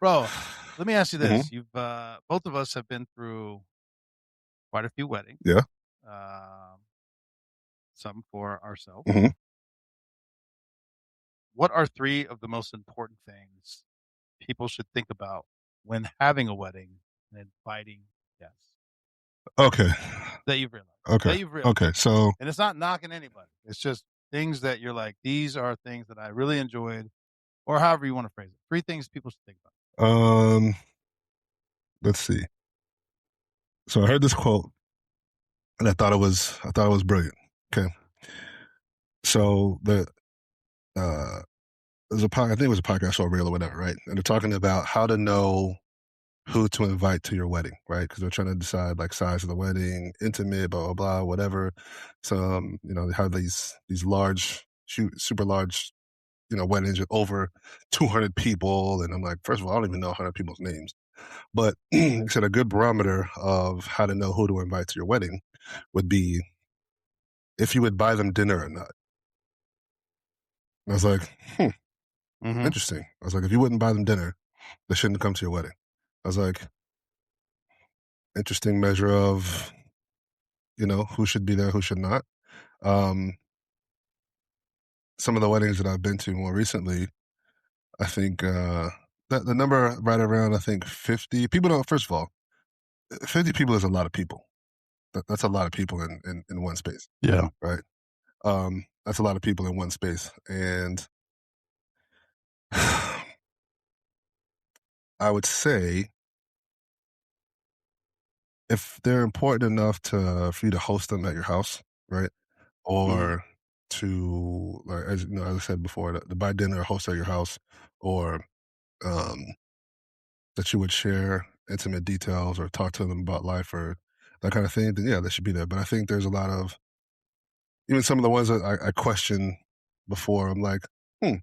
Bro, let me ask you hmm this. You've both of us have been through quite a few weddings, Yeah. um, some for ourselves. hmm What are three of the most important things people should think about when having a wedding and inviting guests Okay. that you've realized? Okay. That you've realized. Okay. So, And it's not knocking anybody. It's just things that you're like, these are things that I really enjoyed, or however you want to phrase it. Three things people should think about. um, let's see. So I heard this quote and I thought it was brilliant. Okay. So uh, I think it was a podcast or a reel or whatever, right? And they're talking about how to know who to invite to your wedding, right? Because they're trying to decide like size of the wedding, intimate, blah blah blah, whatever. So they have these large, super large, weddings with over 200 people, and I'm like, first of all, I don't even know 100 people's names, but he said a good barometer of how to know who to invite to your wedding would be if you would buy them dinner or not. And I was like, Mm-hmm. interesting. I was like, if you wouldn't buy them dinner, they shouldn't come to your wedding. I was like, interesting measure of who should be there, who should not. Um, some of the weddings that I've been to more recently, I think the number right around, I think 50 people. Don't, first of all, 50 people is a lot of people. That's a lot of people in one space, Yeah. right? That's a lot of people in one space, and I would say if they're important enough for you to host them at your house, right? Mm-hmm. Or to, like, as you know, as I said before, to buy dinner or host at your house, or um, that you would share intimate details or talk to them about life or that kind of thing, then yeah, they should be there. But I think there's a lot of, even some of the ones that I question before, I'm like,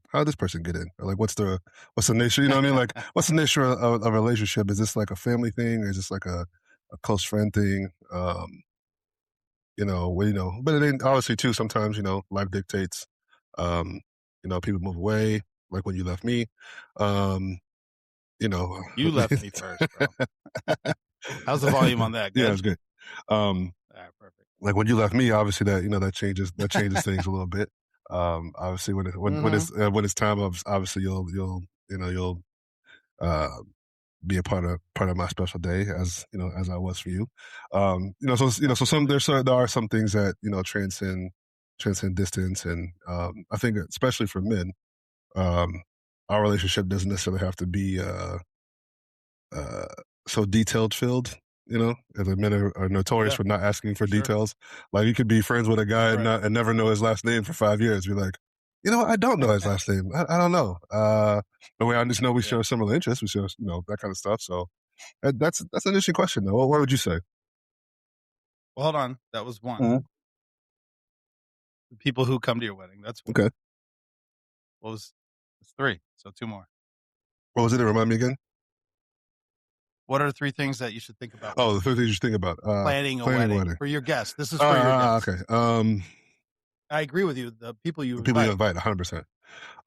how did this person get in? Or like, what's the nature? You know what I mean? Like, what's the nature of a relationship? Is this like a family thing, or is this like a close friend thing? But then obviously too, sometimes, life dictates, um, people move away, like when you left me. Um, you know, You left me first, bro. How's the volume on that? yeah, Good? it's good. Um, All right, perfect. like when you left me, obviously that changes things a little bit. Obviously Mm-hmm. when it's time, of obviously you'll uh be a part of my special day, as I was for you. So Absolutely. there are some things that transcend distance, and I think especially for men, um, our relationship doesn't necessarily have to be uh, so detailed filled. As men are notorious Yeah, for not asking for for sure. details. Like you could be friends with a guy and Right. never know his last name for 5 years. Be like, I don't know his last name. I don't know. But I just know we Yeah. share similar interests. We share, that kind of stuff. So that's an interesting question, though. What would you say? Well, hold on. That was one. Mhm. The people who come to your wedding. That's one. Okay. What was it's three. So two more. What was it? Remind me again. What are three things that you should think about Oh, the when third thing you should think about. planning a Planning a wedding wedding. for your guests? This is for your Okay. guests. I agree with you. The people you The people you invite. invite, 100%.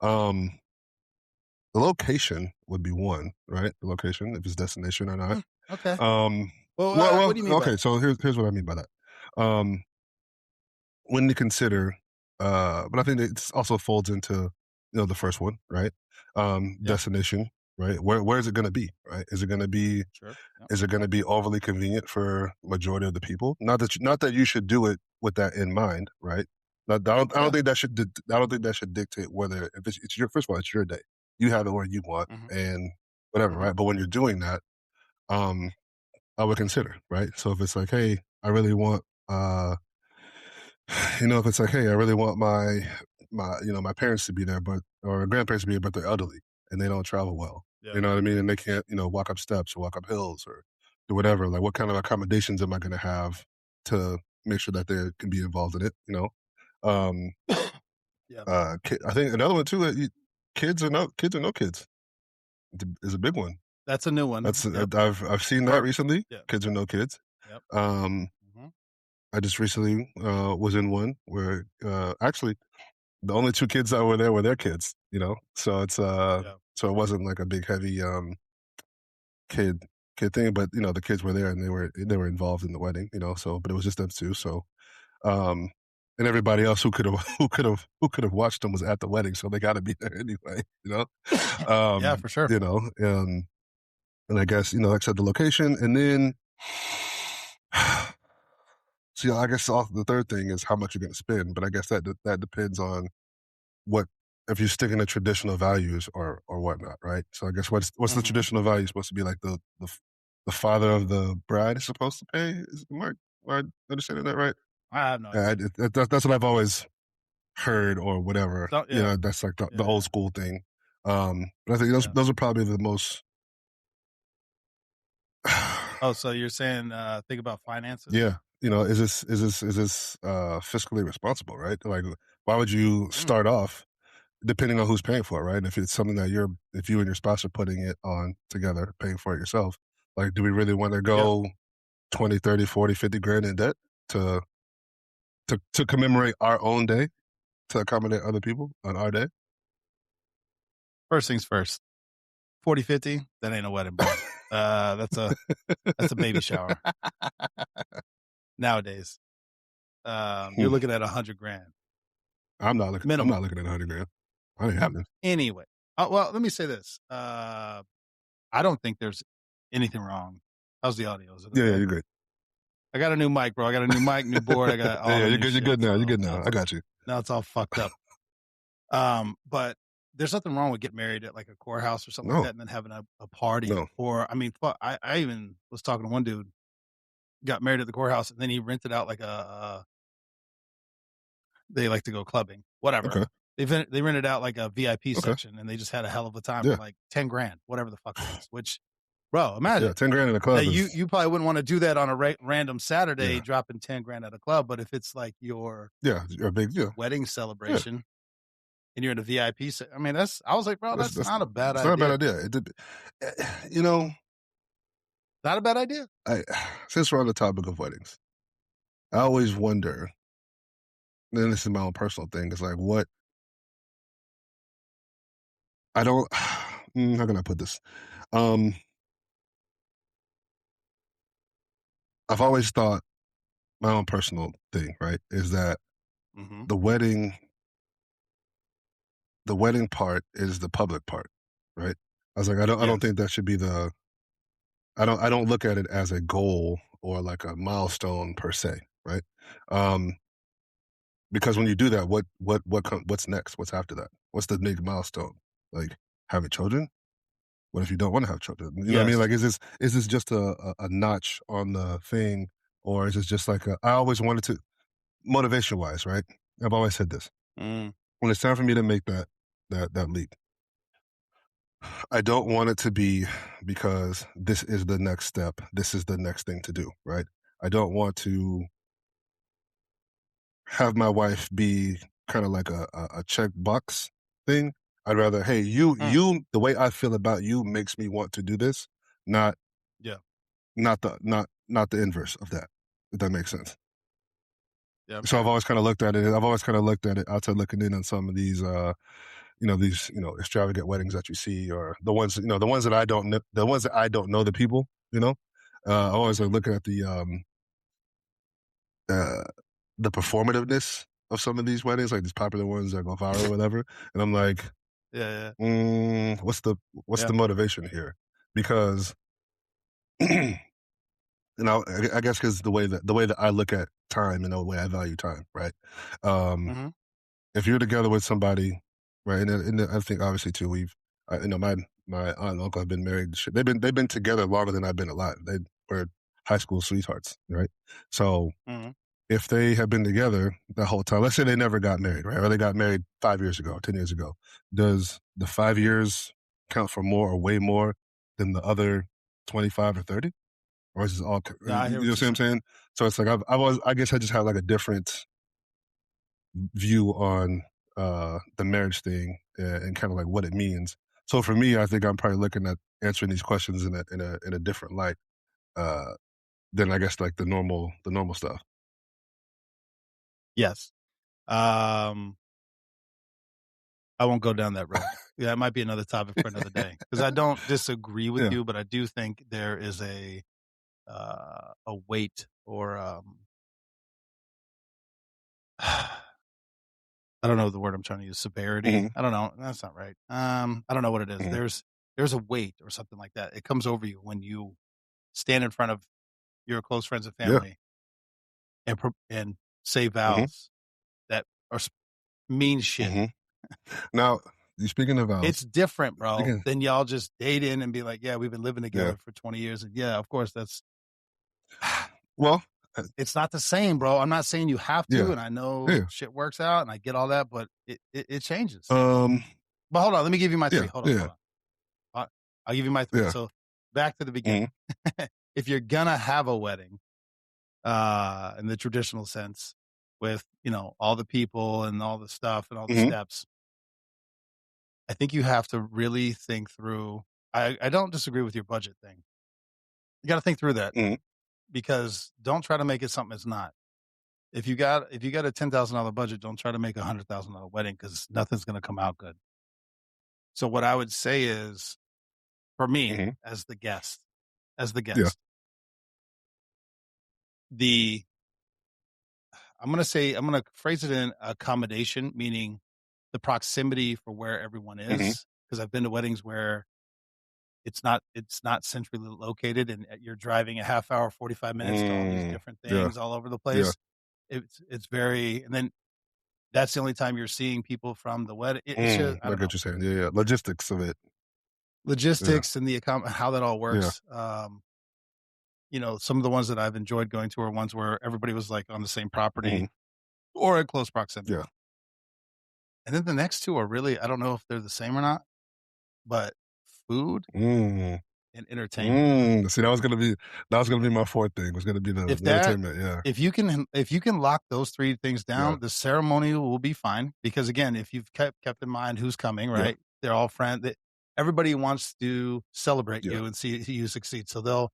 Um, the location would be one, right? The location, if it's destination or not. Okay. Um, Well, what well, do you mean by okay. that? So here's what I mean by that. Um, when you consider, but I think it also folds into the first one, right? Yeah. Destination, right? Where is it going to be, right? Sure. Yeah. Is it going to be overly convenient for majority of the people? Not that you should do it with that in mind, right? I don't Yeah. think that should I don't think that should dictate whether, if it's your, first of all, it's your day. You have it where you want Mm-hmm. and whatever, Mm-hmm. right? But when you're doing that, um, I would consider, right? So if it's like, hey, I really want, if it's like, hey, I really want my parents to be there, or grandparents to be there, but they're elderly and they don't travel well. Yeah. You know what I mean? And they can't, walk up steps or walk up hills or do whatever. Like, what kind of accommodations am I going to have to make sure that they can be involved in it? Um, Yeah. I think another one too. Kids or no kids is a big one. That's a new one. That's Yep. I've seen that For recently. yeah. Kids or no kids. Yep. Um, Mm-hmm. I just recently was in one where actually the only two kids that were there were their kids. So it's Yeah. so it wasn't like a big heavy kid thing, but the kids were there and they were involved in the wedding, so but it was just them two. So um and everybody else who could have who could have watched them was at the wedding, so they got to be there anyway, Yeah, for sure. and I guess like I said, the location, and then see, I guess the third thing is how much you're going to spend, but I guess that depends on what, if you're sticking to traditional values or whatnot, right? So I guess what's the Mhm. traditional value supposed to be, like the father of the bride is supposed to pay? Am I understanding that right? I have no Yeah, idea. that's what I've always heard or whatever. So yeah, That's like the yeah, old yeah, school thing. But I think those yeah. those are probably the most. Oh, so you're saying, think about finances? Yeah, is this fiscally responsible, right? Like, why would you Mm, start off depending on who's paying for it, right? And if it's something that if you and your spouse are putting it on together, paying for it yourself, like, do we really want to yeah. go 20, 30, 40, 50 grand in debt to to commemorate our own day, to accommodate other people on our day? First things first. 40, 50, that ain't a wedding, bro. That's a baby shower nowadays. You're Hmm. looking at 100 grand I'm minimum. not looking at 100 grand. I ain't happening. Anyway, well, let me say this. I don't think there's anything wrong. How's the audio? Is it Yeah, yeah, okay? you're good. I got a new mic, bro. I got a new mic, new board. I got Yeah, all yeah, the you're new good. You're shit. good now. You're So good now. I got you. now it's all fucked up. But there's nothing wrong with getting married at like a courthouse or something like No, that, and then having a party. no. Or I mean, fuck, I even was talking to one dude, got married at the courthouse, and then he rented out like they like to go clubbing, whatever. Okay, They rented out like a VIP okay. section, and they just had a hell of a time for Yeah, like 10 grand, whatever the fuck it was. Which, bro, yeah. imagine 10 grand in a that club is, you probably wouldn't want to do that on a random Saturday, yeah, dropping 10 grand at a club. But if it's like your yeah. A big, yeah, wedding yeah. celebration and you're in a VIP, I mean, I was like, bro, That's that's that's not a bad it's not a bad idea. idea. You know, Not a bad idea. I since we're on the topic of weddings, I always wonder. And this is my own personal thing. It's like, what I don't. How can I put this? Um, I've always thought my own personal thing, right, is that Hmm. the wedding, the wedding part is the public part, right? I was like, I don't Yes. think that should be the. I don't look at it as a goal or like a milestone per se, right? Um, because when you do that, what's next? What's after that? What's the big milestone? Like, having children? What if you don't want to have children? You know what I mean? Yes. Like, is this just a notch on the thing, or is it just like I always wanted to, motivation wise, right? I've always said this: Mm, when it's time for me to make that leap, I don't want it to be because this is the next step. This is the next thing to do, right? I don't want to have my wife be kind of like a check box thing. I'd rather, hey, mm, the way I feel about you makes me want to do this, not yeah. not the inverse of that. If that makes sense. Yep. So I've always kind of looked at it. I've always kind of looked at it outside looking in on some of these, extravagant weddings that you see, or the ones that I don't know, the ones that I don't know the people. I always like Hmm. looking at uh, the performativeness of some of these weddings, like these popular ones that go viral or whatever. And I'm like, Yeah. Yeah. what's Yeah. the motivation here? Because I guess because the way that I look at time and the way I value time, right? Um, Hmm. if you're together with somebody, right, and I think obviously too, my aunt and uncle have been married. They've been together longer than I've been alive. They were high school sweethearts, right? So Hmm. if they have been together the whole time, let's say they never got married, right? Or they got married 5 years ago, 10 years ago, does the 5 years count for more or way more than the other 25 or 30? Or is this all, No, I hear you know what what you're I'm saying. saying? So it's like I've always, I guess I just have like a different view on the marriage thing, and kind of like what it means. So for me, I think I'm probably looking at answering these questions in a different light, uh, than I guess like the normal stuff. Yes. Um, I won't go down that road. Yeah, it might be another topic for another day because I don't disagree with Yeah. you, but I do think there is a weight or I don't know the word I'm trying to use, severity. Mhm. I don't know. That's not right. I don't know what it is. Mhm. There's a weight or something like that. It comes over you when you stand in front of your close friends and Yeah. family and say Mhm. vows that are mean shit. Mhm. Now, you speaking of It's vows, different, bro, speaking than y'all just dating and be like, "Yeah, we've been living yeah. together for 20 years." And yeah, of course, that's Well, it's not the same, bro. I'm not saying you have to, yeah. and I know Yeah. shit works out, and I get all that, but it changes. Um, But hold on, let me give you my 3. yeah. Hold on, Yeah. hold on. I'll give you my 3. Yeah. So back to the beginning. Mhm. If you're gonna have a wedding, in the traditional sense, with all the people and all the stuff and all the Mhm. steps, I think you have to really think through. I don't disagree with your budget thing. You got to think through that Mhm. because don't try to make it something it's not. If you got a $10,000 budget, don't try to make $100,000 wedding because nothing's gonna come out good. So what I would say is, for me Mhm. as the Yeah. guest, the I'm gonna phrase it in accommodation, meaning the proximity for where everyone Mhm. is. Because I've been to weddings where it's not centrally located and you're driving a half hour, 45 minutes to all these Mm. different Yeah. things all over the Yeah. place. It's very, and then that's the only time you're seeing people from the wedding. It's just, I I don't get what know, you're saying. Yeah, yeah. Logistics of it. Yeah. logistics and how that all Yeah. works. Some of the ones that I've enjoyed going to are ones where everybody was like on the same property Mhm. or in close proximity. Yeah. And then the next two are really, I don't know if they're the same or not, but food Mm. and entertainment. See, that was gonna be my fourth thing, was gonna be If the that entertainment, yeah. if you can lock those 3 things Yeah. down, the ceremony will be fine because again, if you've kept in mind who's coming, Yeah. right? They're all everybody wants to celebrate Yeah. you and see you succeed. So they'll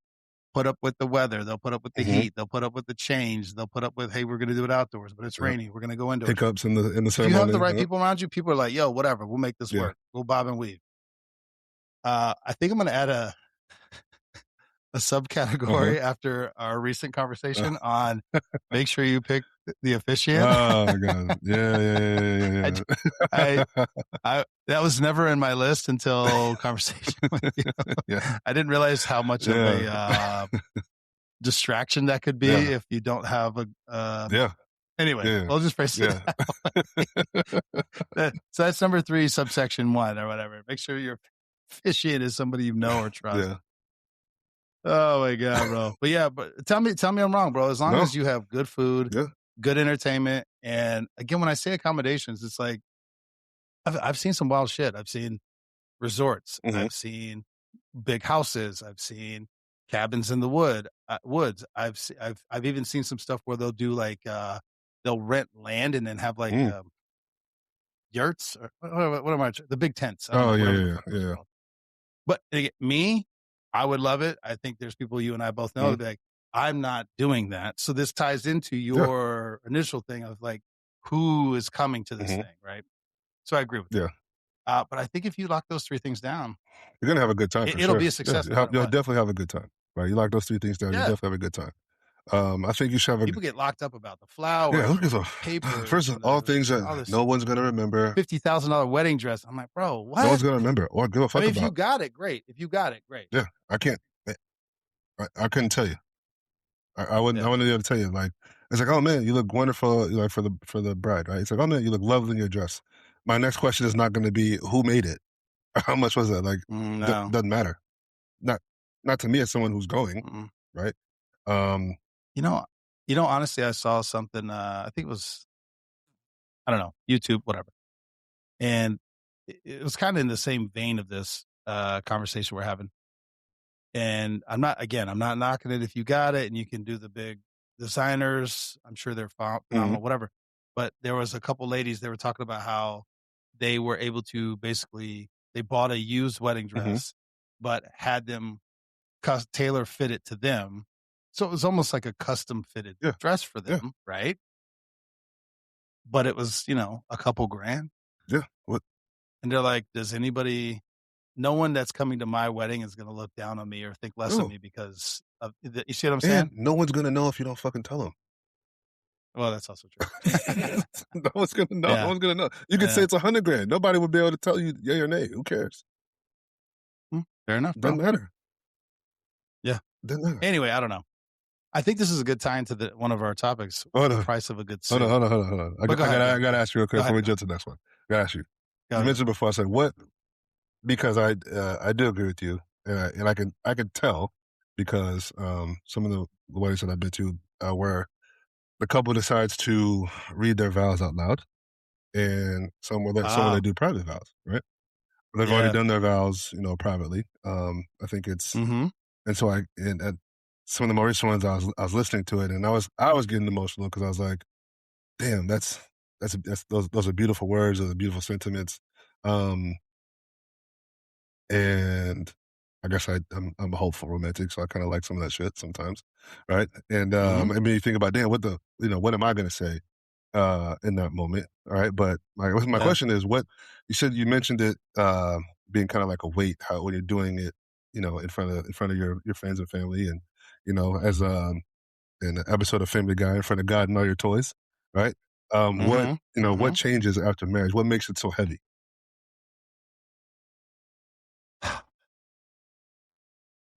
put up with the weather, they'll put up with the Mhm. heat, they'll put up with the change, they'll put up with, "Hey, we're gonna do it outdoors, but it's Yep. raining, we're gonna go indoors." Hiccups in the If you have the ceremony, right yep. people around you, people are like, "Yo, whatever, we'll make this Yeah. work. We'll bob and weave." I think I'm gonna add a Uh-huh. subcategory after our recent conversation on make sure you pick the officiant. Oh god. Yeah, yeah, yeah, I, yeah, j- yeah, I, yeah. that was never in my list until conversation with you. Yeah. I didn't realize how much of Yeah. a distraction that could be Yeah. if you don't have a. Yeah. Anyway, Yeah. we'll just phrase it Yeah. that way. So that's number 3, subsection 1 or whatever. Make sure your officiant is somebody you know or trust. Yeah. Oh my god, bro. But yeah, but tell me I'm wrong, bro. As long No. as you have good food, Yeah. good entertainment, and again, when I say accommodations, it's like I've seen some wild shit. I've seen resorts. Mhm. I've seen big houses. I've seen cabins in the woods. I've even seen some stuff where they'll do like they'll rent land and then have like Mm. yurts or what am I? The big tents. I don't Oh, know yeah, whatever the yeah, fuck yeah, those are yeah. called. But me, I would love it. I think there's people you and I both know Mhm. that be like, I'm not doing that. So this ties into Yeah. your initial thing of like, who is coming to this Mhm. thing, right? So I agree with Yeah. that. But I think if you lock those 3 things down, You're gonna have a good time for it'll sure. be a Yeah, success no matter you'll what. definitely have a good time, right? You lock those 3 things down, you'll Yeah. definitely have a good time. I think you should have a People get locked up about the yeah, who flowers gives and a the papers first of and all things that all this no one's gonna remember, $50,000 wedding dress. I'm like, bro, no one's what? gonna remember or give a I fuck mean, if you about. got it, great. If you got it, great. Yeah, I can't eh, I couldn't tell you. I Yeah. wouldn't be able to tell you, like, it's like, "Oh, man, you look wonderful," like, for the bride, right? It's like, "Oh, man, you look lovely in your dress." My next question is not gonna be, "Who made it?" "How much was that?" Like, No. doesn't matter. Not not to me as someone who's going, Mm-mm. right? Um You know, honestly, I saw something. I think it was, I don't know, YouTube, whatever. And it was kind of in the same vein of this conversation we're having. And I'm not knocking it if you got it and you can do the big designers. I'm sure they're Mhm, phenomenal, whatever. But there was a couple ladies, they were talking about how they were able to basically, they bought a used wedding mhm. dress, but had them tailor fit it to them. So it was almost like a custom fitted Yeah, dress for yeah, them, right? But it was, a couple grand. yeah. What? And they're like, no one that's coming to my wedding is going to look down on me or think less of No, me because of you see what I'm and saying? no one's gonna know if you don't fucking tell them. Well, that's also true. No one's gonna know. No Yeah. one's gonna know. You could say Yeah. it's $100,000. Nobody would be able to tell you yay or nay. Who cares? Fair enough, Doesn't bro. matter. Yeah. Doesn't matter. Anyway, I don't know. I think this is a good tie into one of our topics, Hold the on. price of a good Hold on. suit. Hold on. Hold on. Hold on. But go ahead. I gotta ask you real Go quick ahead. before we jump to the next one. I gotta ask you. Go You ahead. mentioned before. I said what because I do agree with you, and I can tell because some of the weddings that I've been to where the couple decides to read their vows out loud, and some where they Ah, do private vows, right? They've already yeah. done their vows, privately. I think it's Mhm. and so and some of the more recent ones I was listening to it and I was getting emotional because I was like, damn, that's those are beautiful words, those are beautiful sentiments. Um, and I guess I'm a hopeful romantic, so I kind of like some of that shit sometimes, right? Mhm. And then you think about, damn, what am I gonna say in that moment? All right, but my Yeah. question is, what you mentioned it being kind of like a weight, how when you're doing it, in front of your friends and family, and as in an episode of Family Guy, in front of God and all your toys, right? Mhm. What Mhm. changes after marriage? What makes it so heavy?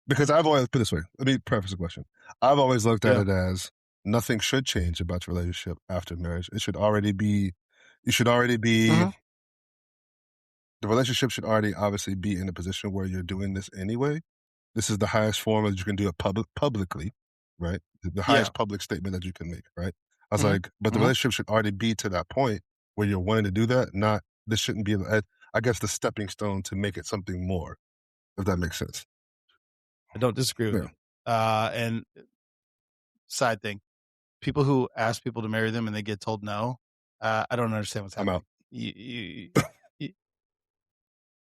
Because I've always put it this way. Let me preface the question. I've always looked at Yeah. it as nothing should change about your relationship after marriage. It should already be. You should already be. Mhm. The relationship should already obviously be in a position where you're doing this anyway. This is the highest form that you can do it publicly, right? The Yeah. highest public statement that you can make, right? I was Mhm. like, but the Mhm. relationship should already be to that point where you're wanting to do that. Not this shouldn't be. I guess the stepping stone to make it something more, if that makes sense. I don't disagree with Yeah, you. And side thing, people who ask people to marry them and they get told no, I don't understand what's I'm out. happening. You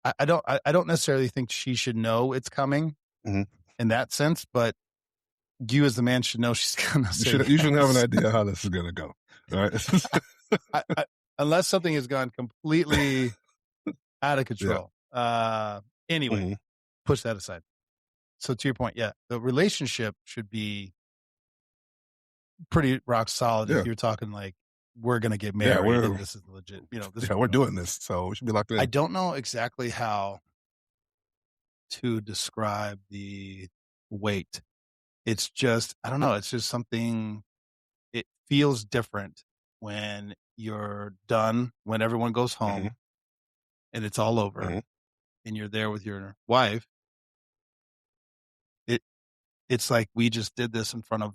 I don't necessarily think she should know it's coming hmm in that sense, but you as the man should know she's gonna say You shouldn't have an yes. idea how this is gonna go. All right. I unless something has gone completely out of Yeah. control. Anyway, hmm push that aside. So to your point, yeah, the relationship should be pretty rock solid if Yeah. you're talking like we're gonna get Yeah. married and this is legit. This We're doing this, so we should be locked I in. don't know exactly how to describe the weight. It's just I don't know, it's just something it feels different when you're done, when everyone goes hmm home and it's all over hmm and you're there with your wife. It it's like we just did this in front of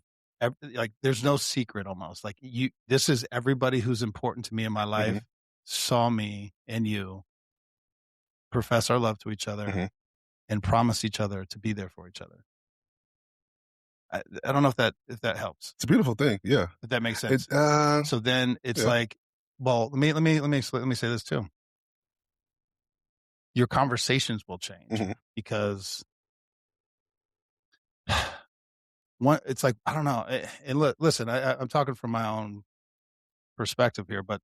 like there's no secret almost. Like this is everybody who's important to me in my hmm life saw me and you profess our love to each other hmm and promise each other to be there for each other. I don't know if that helps, It's a beautiful thing. Yeah. if that makes It. sense. So then it's Yeah. like, well, let me say this too. Your conversations will change hmm because one, it's like I don't know. And listen, I'm talking from my own perspective here, but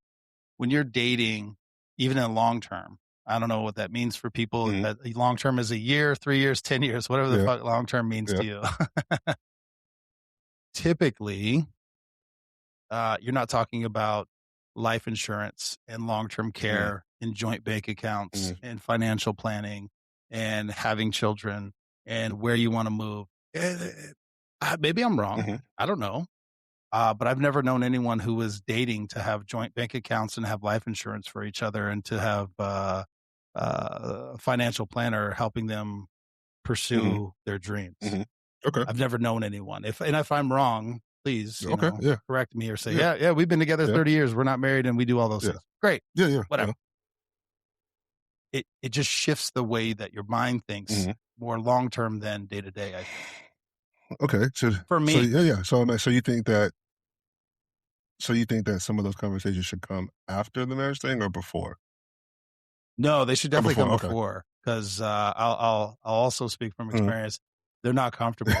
when you're dating, even in long term, I don't know what that means for people. hmm That long term is a year, 3 years, 10 years, whatever the Yeah. fuck long term means Yeah. to you. Typically, you're not talking about life insurance and long-term hmm care and joint bank accounts hmm and financial planning and having children and where you want to move. Maybe I'm wrong. hmm I don't know. But I've never known anyone who was dating to have joint bank accounts and have life insurance for each other and to have a financial planner helping them hmm pursue their dreams. hmm Okay. I've never known anyone. If I'm wrong, please, Okay. Yeah. correct me or say, Yeah. yeah, we've been together Yeah. 30 years. We're not married and we do all those Yeah. things. Great. Yeah. Yeah. Yeah. Whatever. It just shifts the way that your mind thinks hmm more long term than day to day, I think. Okay. For So me. yeah, yeah. So you think that some of those conversations should come after the marriage thing or before? No, they should Or definitely come before. Okay. before because I'll also speak from Mhm. experience. They're not comfortable.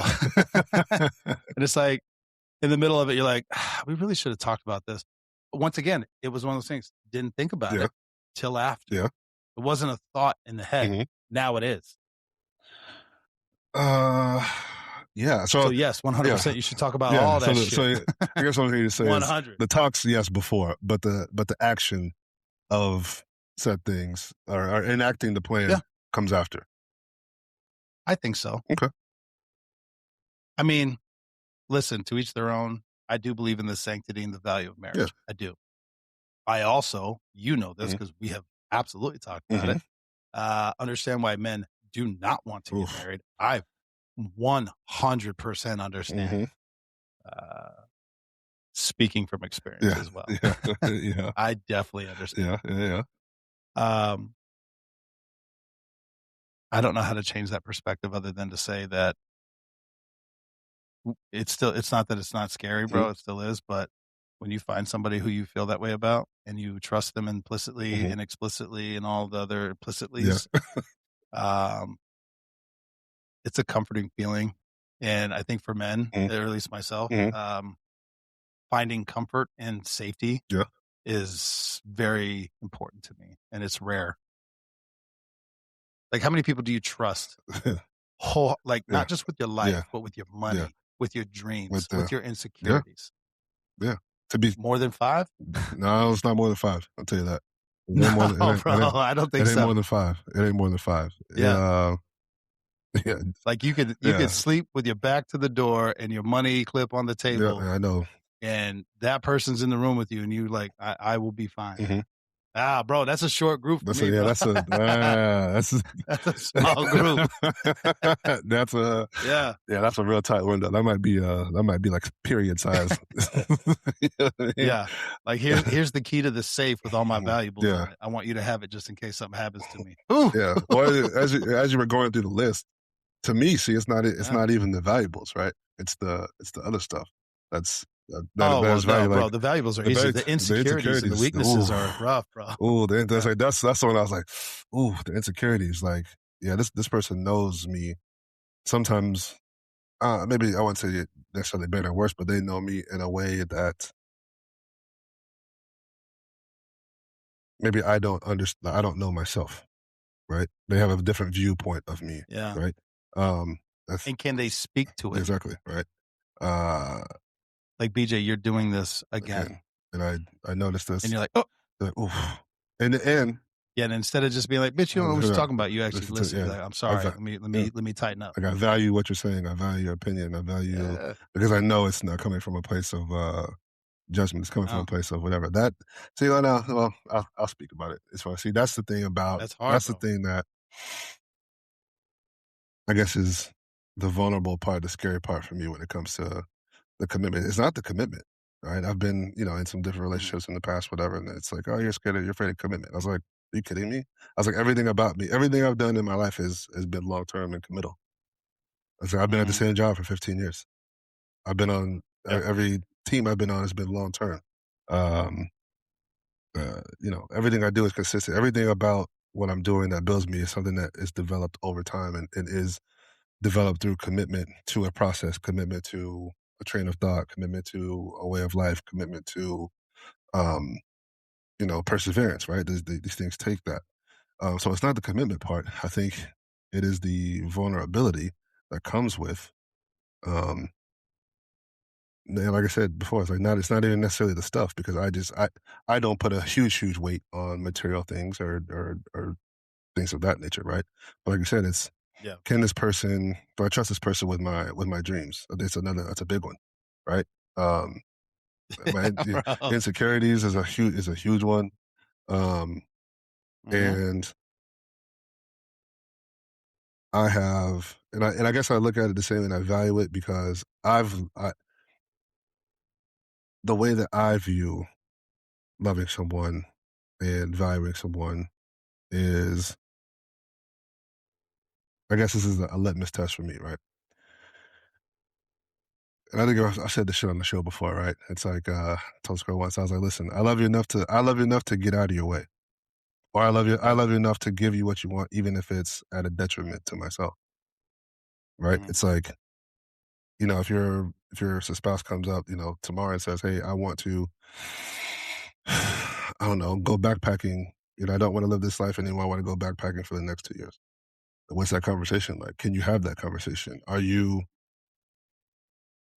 And it's like in the middle of it, you're like, we really should have talked about this. But once again, it was one of those things. Didn't think about Yeah. it till after. Yeah. It wasn't a thought in the head. Mhm. Now it is. Uh, yeah. So So yes, yeah, 100% you should talk about yeah. all that shit. I guess what I'm here to say is 100. the talks, yes, before, but the action of said things or enacting the plan Yeah, comes after. I think so. Okay. I mean, listen, to each their own. I do believe in the sanctity and the value of Yeah. marriage. I do. I also, you know this Mhm. because we have absolutely talked about Mhm. it. Understand why men do not want to get Oof. married. I 100% understand. Mhm. Uh, Speaking from experience Yeah. as well. Yeah. Yeah. I definitely understand. Yeah. Yeah. Yeah. Um, I don't know how to change that perspective other than to say that it's not that it's not scary, Mhm. bro. It still is, but when you find somebody who you feel that way about and you trust them implicitly Mhm. and explicitly and all the other Yeah. implicitlies, um, it's a comforting feeling. And I think for men, Mhm. or at least myself, Mhm. finding comfort and safety Yeah. is very important to me, and it's rare. Like, how many people do you trust? Like, Yeah. not just with your Yeah. life, but with your Yeah. money, with your With dreams, the with your yeah. insecurities. Yeah. To be More than 5? no, it's not more than 5. I'll tell you that. It ain't more No, than bro, I don't it think ain't more so. than 5. It ain't more than 5. Yeah. Yeah. Like, you could Yeah. sleep with your back to the door and your money clip on the Yeah. table, I know. and that person's in the room with you, and you like, "I will be fine." Mhm. Bro, that's a short group for That's a me, yeah, bro. that's a that's a That's a small group. that's a Yeah, yeah, that's a real tight window. That might be like period size. You know what I mean? yeah. Like, here's the key to the safe with all my Mhm. valuables Yeah. in it. I want you to have it just in case something happens to me. Ooh. Yeah. Well, as you were going through the list, to me, see, it's Yeah. not even the valuables, right? It's the other stuff that's Oh, that well, is value. no, Like bro, the valuables are easy. The the insecurities and the insecurities. weaknesses are rough, bro. Ooh, that's Yeah. like that's the one I was like, ooh, the insecurities. Like, yeah, this person knows me. Sometimes, maybe I wouldn't say it necessarily better or worse, but they know me in a way that maybe I don't understand. I don't know myself, right? They have a different viewpoint of me, Yeah. right? That's And can they speak to it? exactly right. Uh, Like, BJ, you're doing this again, again. and I noticed And this. you're like, "Oh." Oof. In the end, Yeah, and instead of just being like, "Bitch, you don't know what you're yeah, talking about," you actually listen to listen. You're yeah, like, "I'm I sorry. va- yeah. Let me tighten up." Like I value what you're saying. I value your opinion. I value Yeah. because I know it's not coming from a place of judgment. It's coming from a No, place of whatever. That see, well, now, well, I'll speak about it. As far see, that's hard, that's the bro. thing that I guess is the vulnerable part, the scary part for me when it comes to the commitment. It's not the commitment, right? I've been, in some different Mhm. relationships in the past, whatever, and it's like, oh, you're afraid of commitment. I was like, are you kidding me? I was like, everything about me, everything I've done in my life has been long term and committal. I was like, I've been at the Mhm. same job for 15 years. I've been on Yep. every team I've been on has been long term. Um, everything I do is consistent. Everything about what I'm doing that builds me is something that is developed over time and is developed through commitment to a process, commitment to a train of thought, commitment to a way of life, commitment to um, perseverance. Right? These things take that. So it's not the commitment part. I think it is the vulnerability that comes with. Um, and like I said before, it's not even necessarily the stuff because I don't put a huge weight on material things or things of that nature, right? But like I said, it's Yeah. can this person do I trust this person with my dreams? That's a big one, right? Um my Yeah, bro. insecurities is a huge one. Um Mhm. and I guess I look at it the same and I value it because the way that I view loving someone and valuing someone is I guess this is a litmus test for me, right? And I think I said this shit on the show before, right? It's like I told this girl once, I was like, listen, I love you enough to get out of your way. Or I Yep. love you enough to give you what you want, even if it's at a detriment to myself. Right? Mhm. It's like, if your spouse comes up, tomorrow and says, hey, I want to I don't know, go backpacking I don't want to live this life anymore. I want to go backpacking for the next 2 years. What's that conversation like? Can you have that conversation?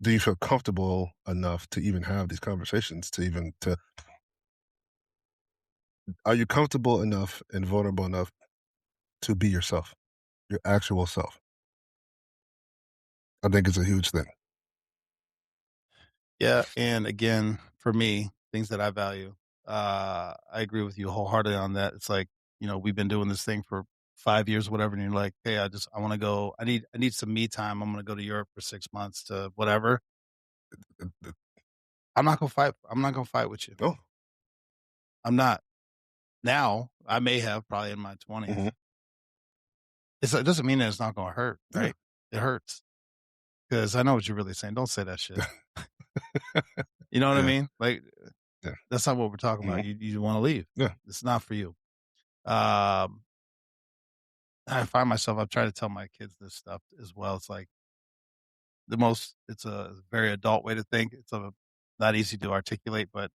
Do you feel comfortable enough to even have these conversations? Are you comfortable enough and vulnerable enough to be yourself, your actual self? I think it's a huge thing. Yeah, and again, for me, things that I value, I agree with you wholeheartedly on that. It's like, we've been doing this thing for 5 years, whatever, and you're like, "Hey, I wanna go I need some me time. I'm gonna go to Europe for 6 months to whatever." I'm not gonna fight with you. Oh, I'm not. Now, I may have probably in my hmm 20s. It doesn't mean that it's not gonna hurt, yeah, right? It hurts because I know what you're really saying. Don't say that shit. You know what I yeah, mean? Like, yeah, that's not what we're talking hmm about. You wanna leave. yeah, It's not for you. Um, I find myself I've tried to tell my kids this stuff as well. It's like it's a very adult way to think. It's not easy to articulate, but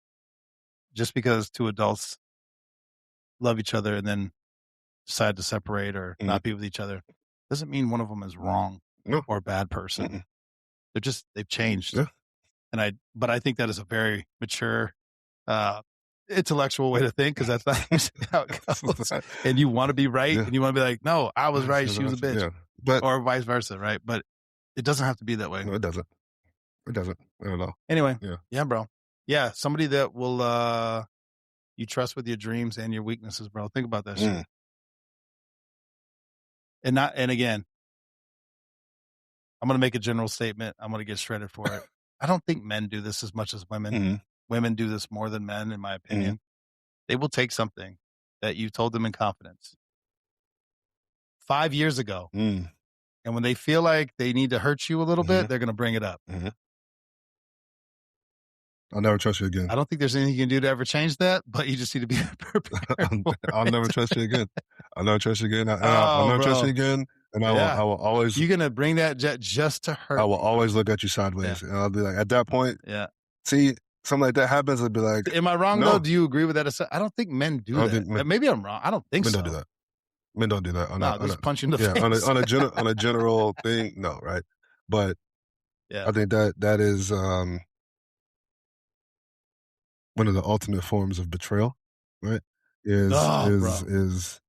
just because 2 adults love each other and then decide to separate or hmm not be with each other, doesn't mean one of them is wrong no, or a bad person. mm-mm, They've changed. yeah, But I think that is a very mature, uh, intellectual way to think because that's not usually how it goes. And you want to be right, yeah, and you want to be like, "No, I was right. She was a bitch," yeah. But or vice versa, right? But it doesn't have to be that way. no, it doesn't. It doesn't. Not at all. Anyway, Yeah. yeah, bro. Yeah, somebody that will you trust with your dreams and your weaknesses, bro. Think about that shit. Mm, And again, I'm gonna make a general statement. I'm gonna get shredded for it. I don't think men do this as much as women. mm-hmm, Women do this more than men, in my mm-hmm, opinion. They will take something that you told them in confidence 5 years ago, mm, and when they feel like they need to hurt you a little mm-hmm, bit, they're gonna bring it up. mm-hmm. I'll never trust you again. I don't think there's anything you can do to ever change that, but you just need to be prepared for I'll never it. trust you again. I'll never trust you again. I'll Oh, never trust you bro. again. And Yeah. I will always, You're gonna bring that jet just to I hurt will me, bro. always look at you Yeah, sideways. And I'll be like, at that point, yeah. see, something like that happens. I'll be like, Am I wrong, though? no, Do you agree with that I don't think men I do don't that. think men, Maybe I'm wrong. I don't think men don't do so. that. Men don't do that No, on a, just punch you in the yeah, face. on a general thing. No, right. But I Yeah. think that is, one of the ultimate forms of betrayal, right? Is Oh, is bro. is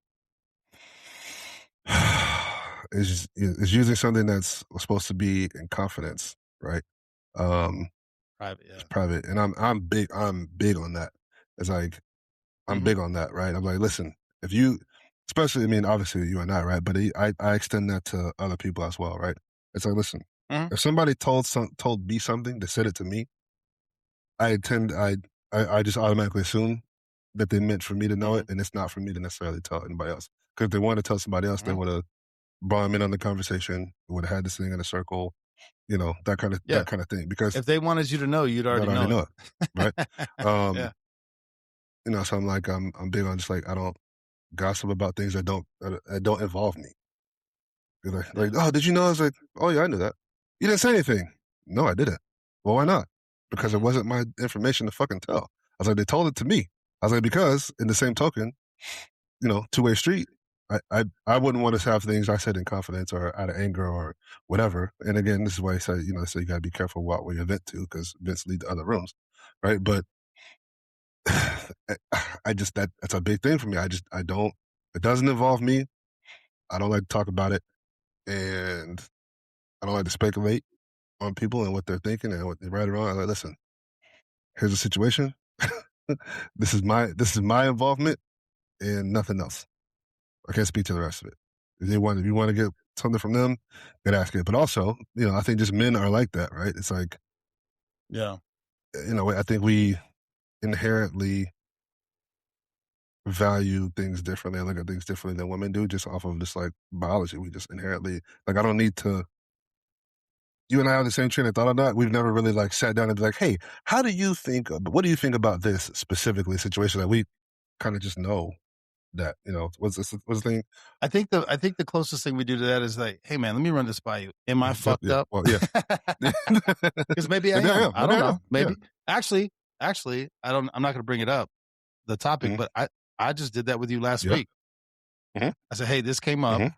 is using something that's supposed to be in confidence, right? Um, Private, it's yeah. private, and I'm big on that. It's like I'm Mhm, big on that, right? I'm like, listen, if you, especially, I mean, obviously you and I, right? But I extend that to other people as well, right? It's like, listen, mhm, if somebody told me something, they said it to me, I tend I just automatically assume that they meant for me to know it, mhm, and it's not for me to necessarily tell anybody else. Because if they wanted to tell somebody else, they mhm. would have brought them in on the conversation, would have had this thing in a circle, Yeah. that kind of thing. Because If they wanted you to know, you'd I'd already already know know it, right? it. Um, Yeah, so I'm like I'm big on just like I don't gossip about things that don't involve me. You're like, yeah. oh, did you know? I was like, oh yeah, I knew that. You didn't say anything. No, I didn't. Well, why not? Because it Mhm, wasn't my information to fucking tell. I was like, they told it to me. I was like, because in the same token, two-way street. I wouldn't want to have things I said in confidence or out of anger or whatever. And again, this is why I say, so you got to be careful what you vent to because vents lead to other rooms, right? But I just that's a big thing for me. I don't. It doesn't involve me. I don't like to talk about it, and I don't like to speculate on people and what they're thinking and what they're right or wrong. I'm like, listen, here's the situation. This is my involvement and nothing else. I can't speak to the rest of it. If you want to get something from them, then ask it. But also, I think just men are like that, right? It's like, yeah. I think we inherently value things differently and look at things differently than women do, just off of just like biology. We just inherently like. I don't need to. You and I have the same train of thought on that. We've never really like sat down and be like, "Hey, what do you think about this specifically situation that we kind of just know that what's the thing? I think the closest thing we do to that is like, "Hey, man, let me run this by you. Am I fucked Yeah, up?" well, yeah. Because maybe I am. I Maybe don't I know. am. Yeah. Maybe. Actually, I'm not gonna bring it up, the topic, Mhm. but I I just did that with you last Yep. week. Mhm. I said, hey, this came up. Mhm.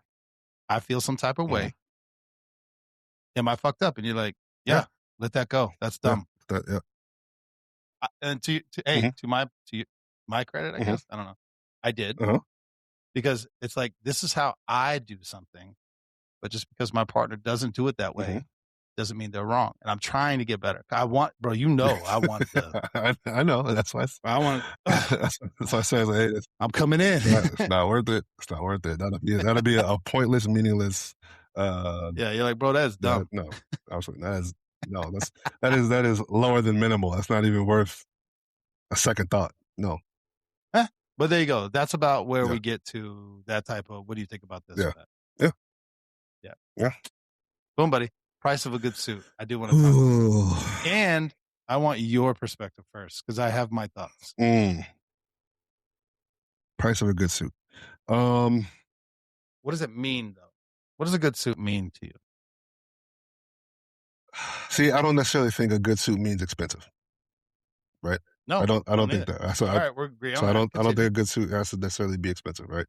I feel some type of Mhm. way. Am I fucked up? And you're like, Yeah. yeah, let that go. That's Yeah. dumb. Yeah. And Mhm. to my credit, I Mhm. guess, I don't know. I did, Uh-huh. because it's like, this is how I do something, but just because my partner doesn't do it that way Mhm. doesn't mean they're wrong. And I'm trying to get better. I want I know. That's why that's why I say, like, hey, I'm coming in. it's not worth it. It's not worth it. That'll be a pointless, meaningless. Yeah, you're like, bro, that's dumb. No, absolutely. That is lower than minimal. That's not even worth a second thought. No. Eh, but there you go. That's about where Yeah. we get to that type of, what do you think about this or Yeah. that? Yeah. Yeah. Yeah. Boom, buddy. Price of a good suit. I do want to talk about Ooh. it. And I want your perspective first, because I have my thoughts. Price of a good suit. Um, What does it mean, though? What does a good suit mean to you? See, I don't necessarily think a good suit means expensive, right? No, I don't think either. that. All right, we're agree on So that. I don't think Continue. a good suit has to necessarily be expensive, right?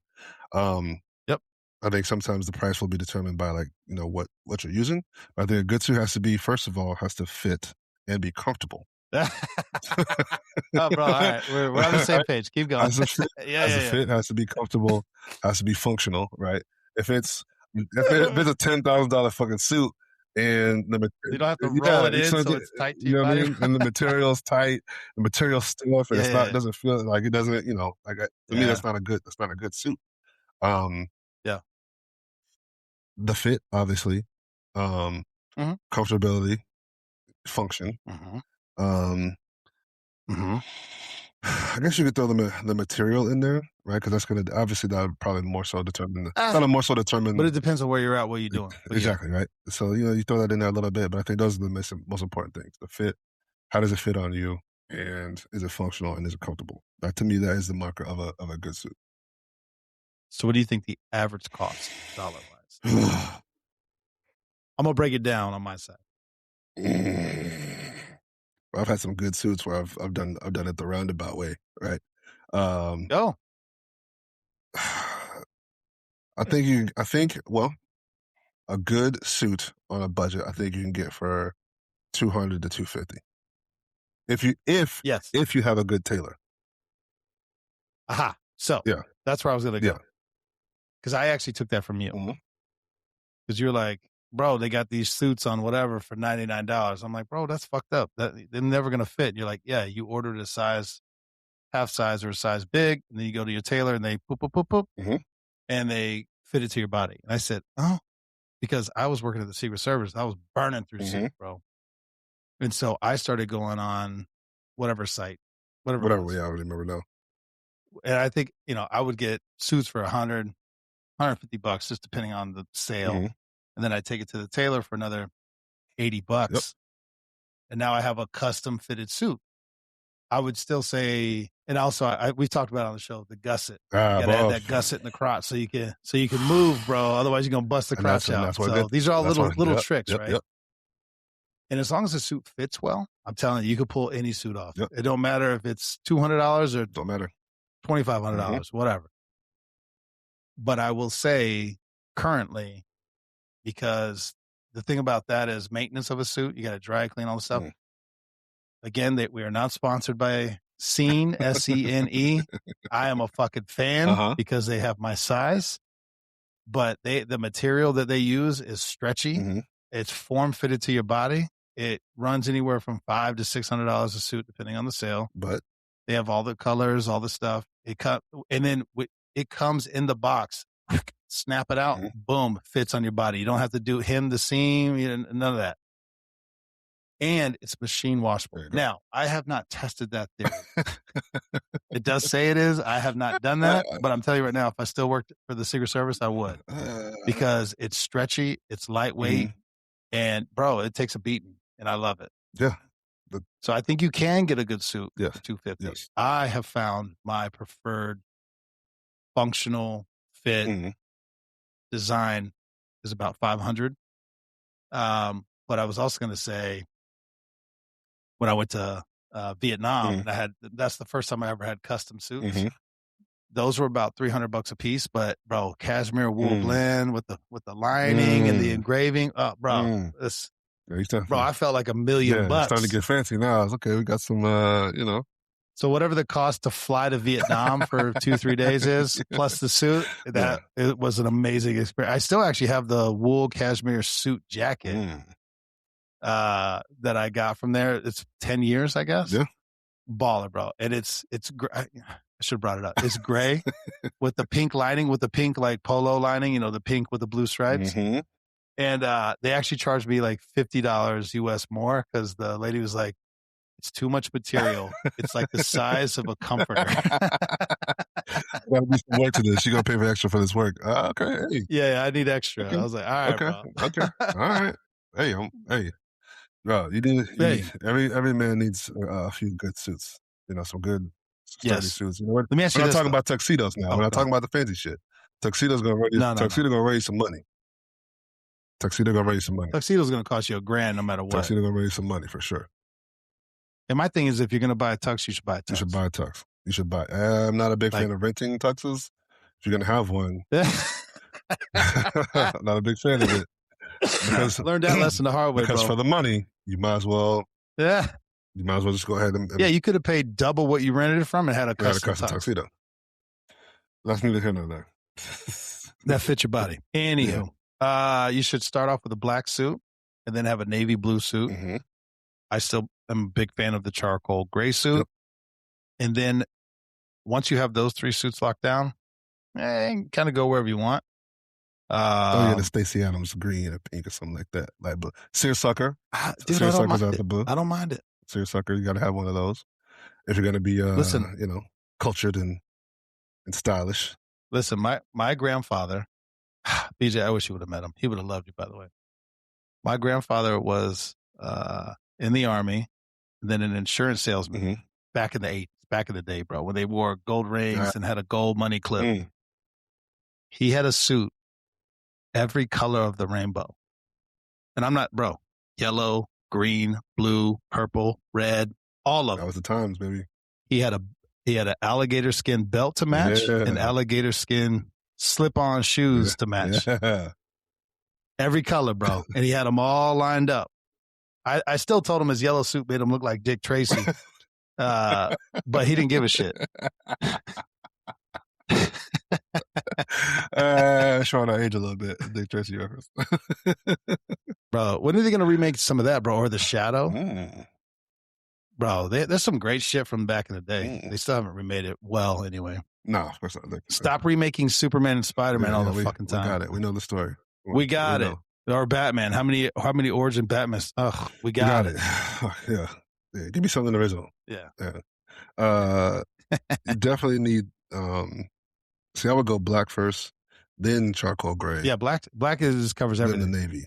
Um, Yep. I think sometimes the price will be determined by, like, what you're using. But I think a good suit has to be, first of all, has to fit and be comfortable. Oh, bro. All right, we're on the same page. Keep going. Has to fit, Yeah. has to be comfortable, has to be functional, right? If it's if it's a $10,000 fucking suit and You don't have to roll yeah, it in so it's tight to you your know what I body. mean, and the material's tight, the material's stiff, and Yeah. doesn't feel like it doesn't, like, to me Yeah. that's not a good suit. Um, Yeah. the fit, obviously, um, Mm-hmm. comfortability, function. Mm-hmm. Um, Mm-hmm. I guess you could throw the material in there, right? Because that would probably more so determine Ah, more so but determine it depends on where you're at, what you're doing. But yeah. exactly, right. So you throw that in there a little bit, but I think those are the most important things: the fit. How does it fit on you, and is it functional, and is it comfortable? That, to me, that is the marker of a good suit. So what do you think the average cost, dollar wise? I'm gonna break it down on my side. I've had some good suits where I've done it the roundabout way, right? Um, Go. I think well, a good suit on a budget, I think you can get for 200 to 250. Yes. If you have a good tailor. Aha. So Yeah. that's where I was gonna Yeah. go, because I actually took that from you, Mhm. because you're like, bro, they got these suits on whatever for $99. I'm like, bro, that's fucked up. That they're never gonna fit. And you're like, yeah, you ordered a size half size or a size big, and then you go to your tailor and they poop, poop, poop, poop, Mhm. and they fit it to your body. And I said, oh, because I was working at the Secret Service, I was burning through Mhm. suits, bro. And so I started going on whatever site, whatever it Whatever, was. yeah, I don't remember now. And I think, I would get suits for $150, just depending on the sale. Mhm. And then I'd take it to the tailor for another $80. Yep. And now I have a custom fitted suit. I would still say, and also we talked about it on the show, the gusset. You gotta have Bro. that gusset in the crotch so you can move, bro. Otherwise, you're gonna bust the crotch out. That's what So these are all little yep, tricks, yep, right? yep, And as long as the suit fits well, I'm telling you, you could pull any suit off. yep. It don't matter if it's $200 or Don't matter. $2,500, whatever. But I will say currently, because the thing about that is maintenance of a suit, you got to dry clean all the stuff. Mm. Again, that we are not sponsored by Scene, SENE. I am a fucking fan because they have my size, but the material that they use is stretchy. Mhm. It's form fitted to your body. It runs anywhere from $500 to $600 a suit, depending on the sale. But They have all the colors, all the stuff. And then it comes in the box. Snap it out, boom, fits on your body. You don't have to hem the seam, none of that. And it's machine washable. Now, I have not tested that theory. It does say it is. I have not done that, but I'm telling you right now, if I still worked for the Secret Service, I would, because it's stretchy, it's lightweight, and bro, it takes a beating, and I love it. Yeah. So I think you can get a good suit Yes. for $250. Yes. I have found my preferred functional fit design is about $500. But I was also going to say, when I went to Vietnam, and that's the first time I ever had custom suits. those were about $300 a piece. But bro, cashmere wool blend with the lining and the engraving. Oh, bro, this. Yeah, bro, I felt like $1 million. Yeah, it's starting to get fancy now. It's okay. We got some, So whatever the cost to fly to Vietnam for 2-3 days is, plus the suit, it was an amazing experience. I still actually have the wool cashmere suit jacket that I got from there. It's 10 years, I guess. Yeah. Baller, bro. And it's I should have brought it up. It's gray with the pink lining, with the pink like polo lining, the pink with the blue stripes. And they actually charged me like $50 US more because the lady was like, it's too much material. It's like the size of a comforter. That'll be some work to this. She gonna pay for extra for this work. Okay. Hey. Yeah, I need extra. Okay. I was like, all right, okay. bro. Okay. All right. Hey, bro. You need every man needs a few good suits. Some good sturdy suits. Let me ask you we're not this, talking about tuxedos now. We're not talking about the fancy shit. Tuxedo's gonna raise. Gonna raise some money. Tuxedo gonna raise some money. Tuxedo's gonna cost you $1,000 no matter what. Tuxedo gonna raise some money for sure. And my thing is, if you're going to buy a tux, you should buy a tux. You should buy a tux. You should buy. I'm not a big fan of renting tuxes. If you're going to have one, not a big fan of it. Because, learned that lesson the hard way, because bro. for the money, you might as well. Yeah. You might as well just go ahead and. Yeah, you could have paid double what you rented it from and had a custom tuxedo. That's neither here nor there. That fits your body. Anywho, you should start off with a black suit and then have a navy blue suit. I still am a big fan of the charcoal gray suit. And then once you have those 3 suits locked down, kind of go wherever you want. The Stacey Adams green or pink or something like that. Like seersucker. Dude, Seersucker's out the book. I don't mind it. Seersucker, you got to have one of those if you're going to be, cultured and stylish. Listen, my grandfather, BJ, I wish you would have met him. He would have loved you, by the way. My grandfather was in the Army, and then an insurance salesman back in the day, bro, when they wore gold rings and had a gold money clip. He had a suit, every color of the rainbow. And I'm not, bro, yellow, green, blue, purple, red, all of them. That was the times, baby. He had an alligator skin belt to match and alligator skin slip-on shoes to match. Every color, bro. And he had them all lined up. I still told him his yellow suit made him look like Dick Tracy, but he didn't give a shit. Showing our age a little bit, Dick Tracy reference. Bro, when are they going to remake some of that, bro? Or The Shadow? Bro, there's some great shit from back in the day. They still haven't remade it well, anyway. No, of course not. Stop remaking Superman and Spider-Man all the fucking time. We got it. We know the story. We got it. Or Batman. How many origin Batman? Ugh, we got it. Yeah. Give me something original. Yeah. You definitely need. See, I would go black first, then charcoal gray. Yeah, black covers everything. Then the navy.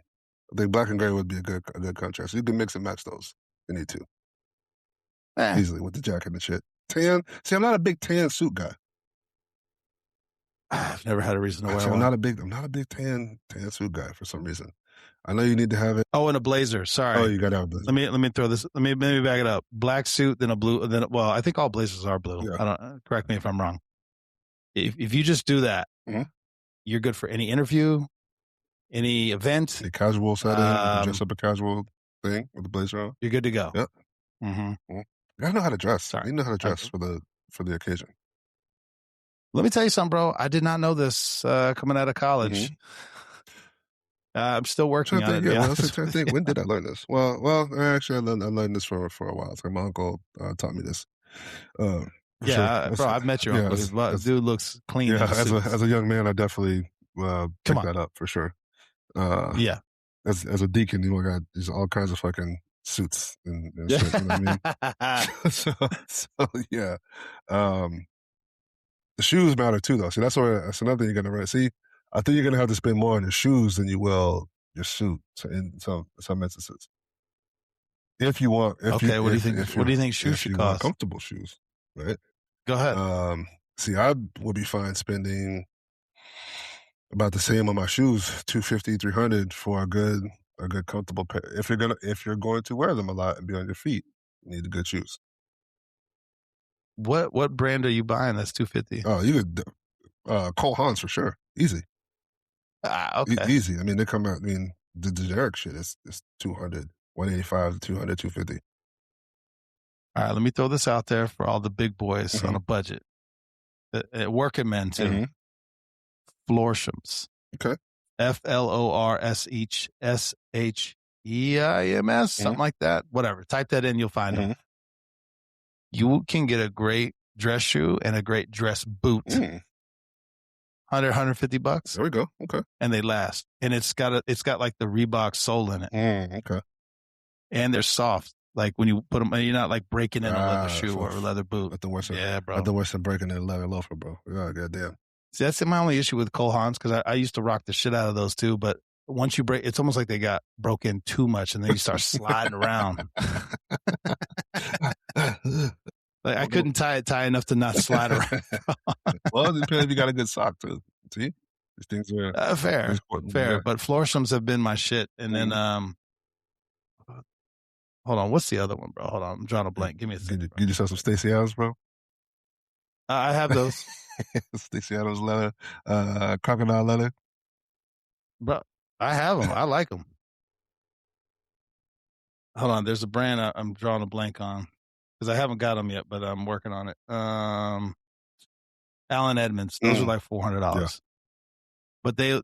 I think black and gray would be a good contrast. So you can mix and match those. You need to easily with the jacket and shit. Tan. See, I'm not a big tan suit guy. I've never had a reason to wear one. I'm not a big tan suit guy for some reason. I know you need to have it. Oh, and a blazer. Sorry. Oh, you got to have a blazer. Let me throw this. Let me back it up. Black suit, then a blue. Then I think all blazers are blue. Yeah. I don't. Correct me if I'm wrong. If you just do that, you're good for any interview, any event, a casual setting. Dress up a casual thing with the blazer on. You're good to go. Yep. You gotta know how to dress. Sorry. You know how to dress for the occasion. Let me tell you something, bro. I did not know this coming out of college. I'm still working on it. Yeah, I was trying to think. When did I learn this? Well, actually, I learned this for a while. So my uncle taught me this. Bro, I've met your uncle. Dude looks clean. Yeah, as a young man, I definitely picked that up for sure. As a deacon, got these all kinds of fucking suits and shit. You know what I mean? so yeah. The shoes matter too, though. See, that's another thing you're gonna see. I think you're gonna have to spend more on your shoes than you will your suit. So in some instances, if you want, what do you think? What do you think shoes should cost? Comfortable shoes, right? Go ahead. See, I would be fine spending about the same on my shoes, $250, $300 for a good comfortable pair. If you're going to wear them a lot and be on your feet, you need the good shoes. What brand are you buying that's 250? Oh, you could Cole Haans for sure. Easy. Okay. Easy. I mean, they come out, I mean, the generic shit is 200, 185, 200, 250. All right, let me throw this out there for all the big boys on a budget. Working men too. Mm-hmm. Florshams. Okay. FLORSHSHEIMS, something like that. Whatever. Type that in, you'll find them. You can get a great dress shoe and a great dress boot. 100, 150 bucks. There we go. Okay. And they last. And it's got like the Reebok sole in it. Okay. And they're soft. Like when you put them, you're not like breaking in a leather shoe or a leather boot. Yeah, bro. Nothing worse than breaking in a leather loafer, bro. Yeah, goddamn. See, that's my only issue with Cole Haans, because I used to rock the shit out of those too. But once you break, it's almost like they got broke in too much, and then you start sliding around. Like I couldn't tie it tight enough to not slide around. Well, it depends if you got a good sock too. See, these things are fair. But Florshams have been my shit, and then hold on, what's the other one, bro? Hold on, I'm drawing a blank. Give me a second. Get yourself some Stacey Adams, bro. I have those. Stacey Adams leather, crocodile leather. Bro, I have them. I like them. Hold on, there's a brand I'm drawing a blank on because I haven't got them yet, but I'm working on it. Allen Edmonds. Those are like $400. Yeah. But they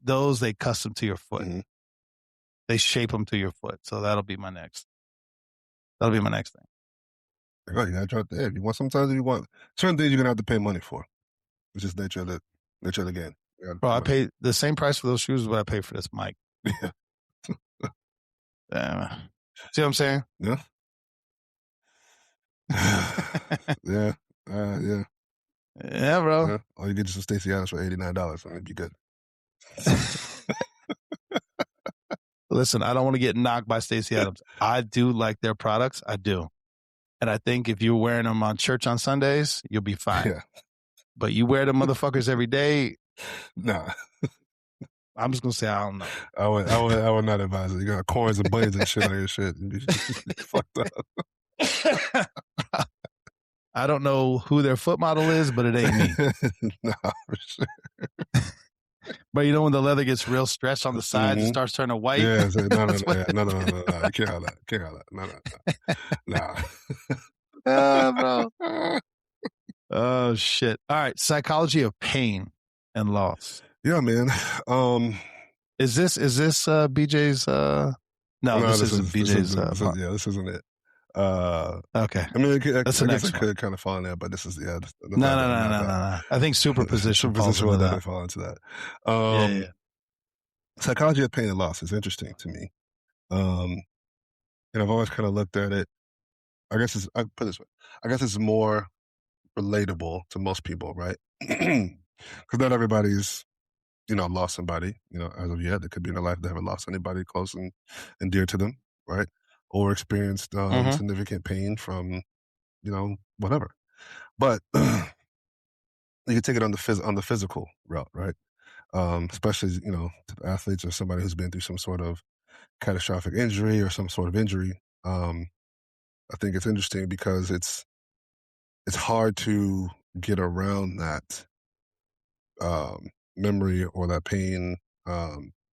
custom to your foot. Mm-hmm. They shape them to your foot. So that'll be my next. That'll be my next thing. Oh, you gotta try it there. Sometimes if you want certain things, you're gonna have to pay money for. It's just nature of the game. Bro, I pay the same price for those shoes as what I pay for this mic. Yeah. See what I'm saying? Yeah. Yeah. Yeah. Yeah, bro. Yeah. Or you get you some Stacey Adams for $89, and it'd be good. Listen, I don't want to get knocked by Stacey Adams. I do like their products. I do. And I think if you're wearing them on church on Sundays, you'll be fine. Yeah. But you wear them motherfuckers every day. Nah. I'm just gonna say I don't know. I would not advise it. You got corns and blades and shit on your shit. You fucked up. I don't know who their foot model is, but it ain't me. Nah, for sure. But you know when the leather gets real stretched on the sides, it starts turning white. Yeah, no. You can't have that. No. Bro. Oh shit! All right, psychology of pain and loss. Yeah, man. Is this BJ's? No, this isn't BJ's. This isn't it. Okay. I mean, I guess I could kind of fall in there, but this is No. I think superposition falls will into definitely fall into that. Yeah. Psychology of pain and loss is interesting to me, and I've always kind of looked at it. I guess it's more relatable to most people, right? Because not everybody's, lost somebody, as of yet. It could be in their life they haven't lost anybody close and dear to them, right? Or experienced significant pain from, whatever. But you can take it on the physical route, right? Especially, to athletes or somebody who's been through some sort of catastrophic injury or some sort of injury. I think it's interesting because it's hard to get around that memory or that pain.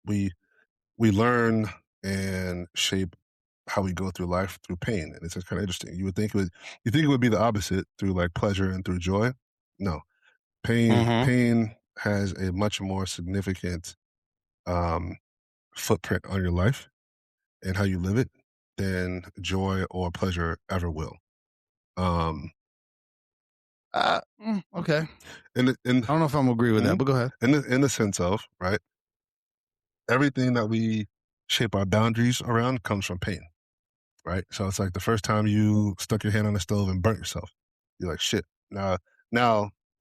We learn and shape how we go through life through pain, and it's just kind of interesting. You think it would be the opposite through like pleasure and through joy. No, pain has a much more significant footprint on your life and how you live it than joy or pleasure ever will. Okay. I don't know if I'm agree with that, but go ahead. In the sense of, right, everything that we shape our boundaries around comes from pain, right? So it's like the first time you stuck your hand on the stove and burnt yourself, you're like, shit. Now,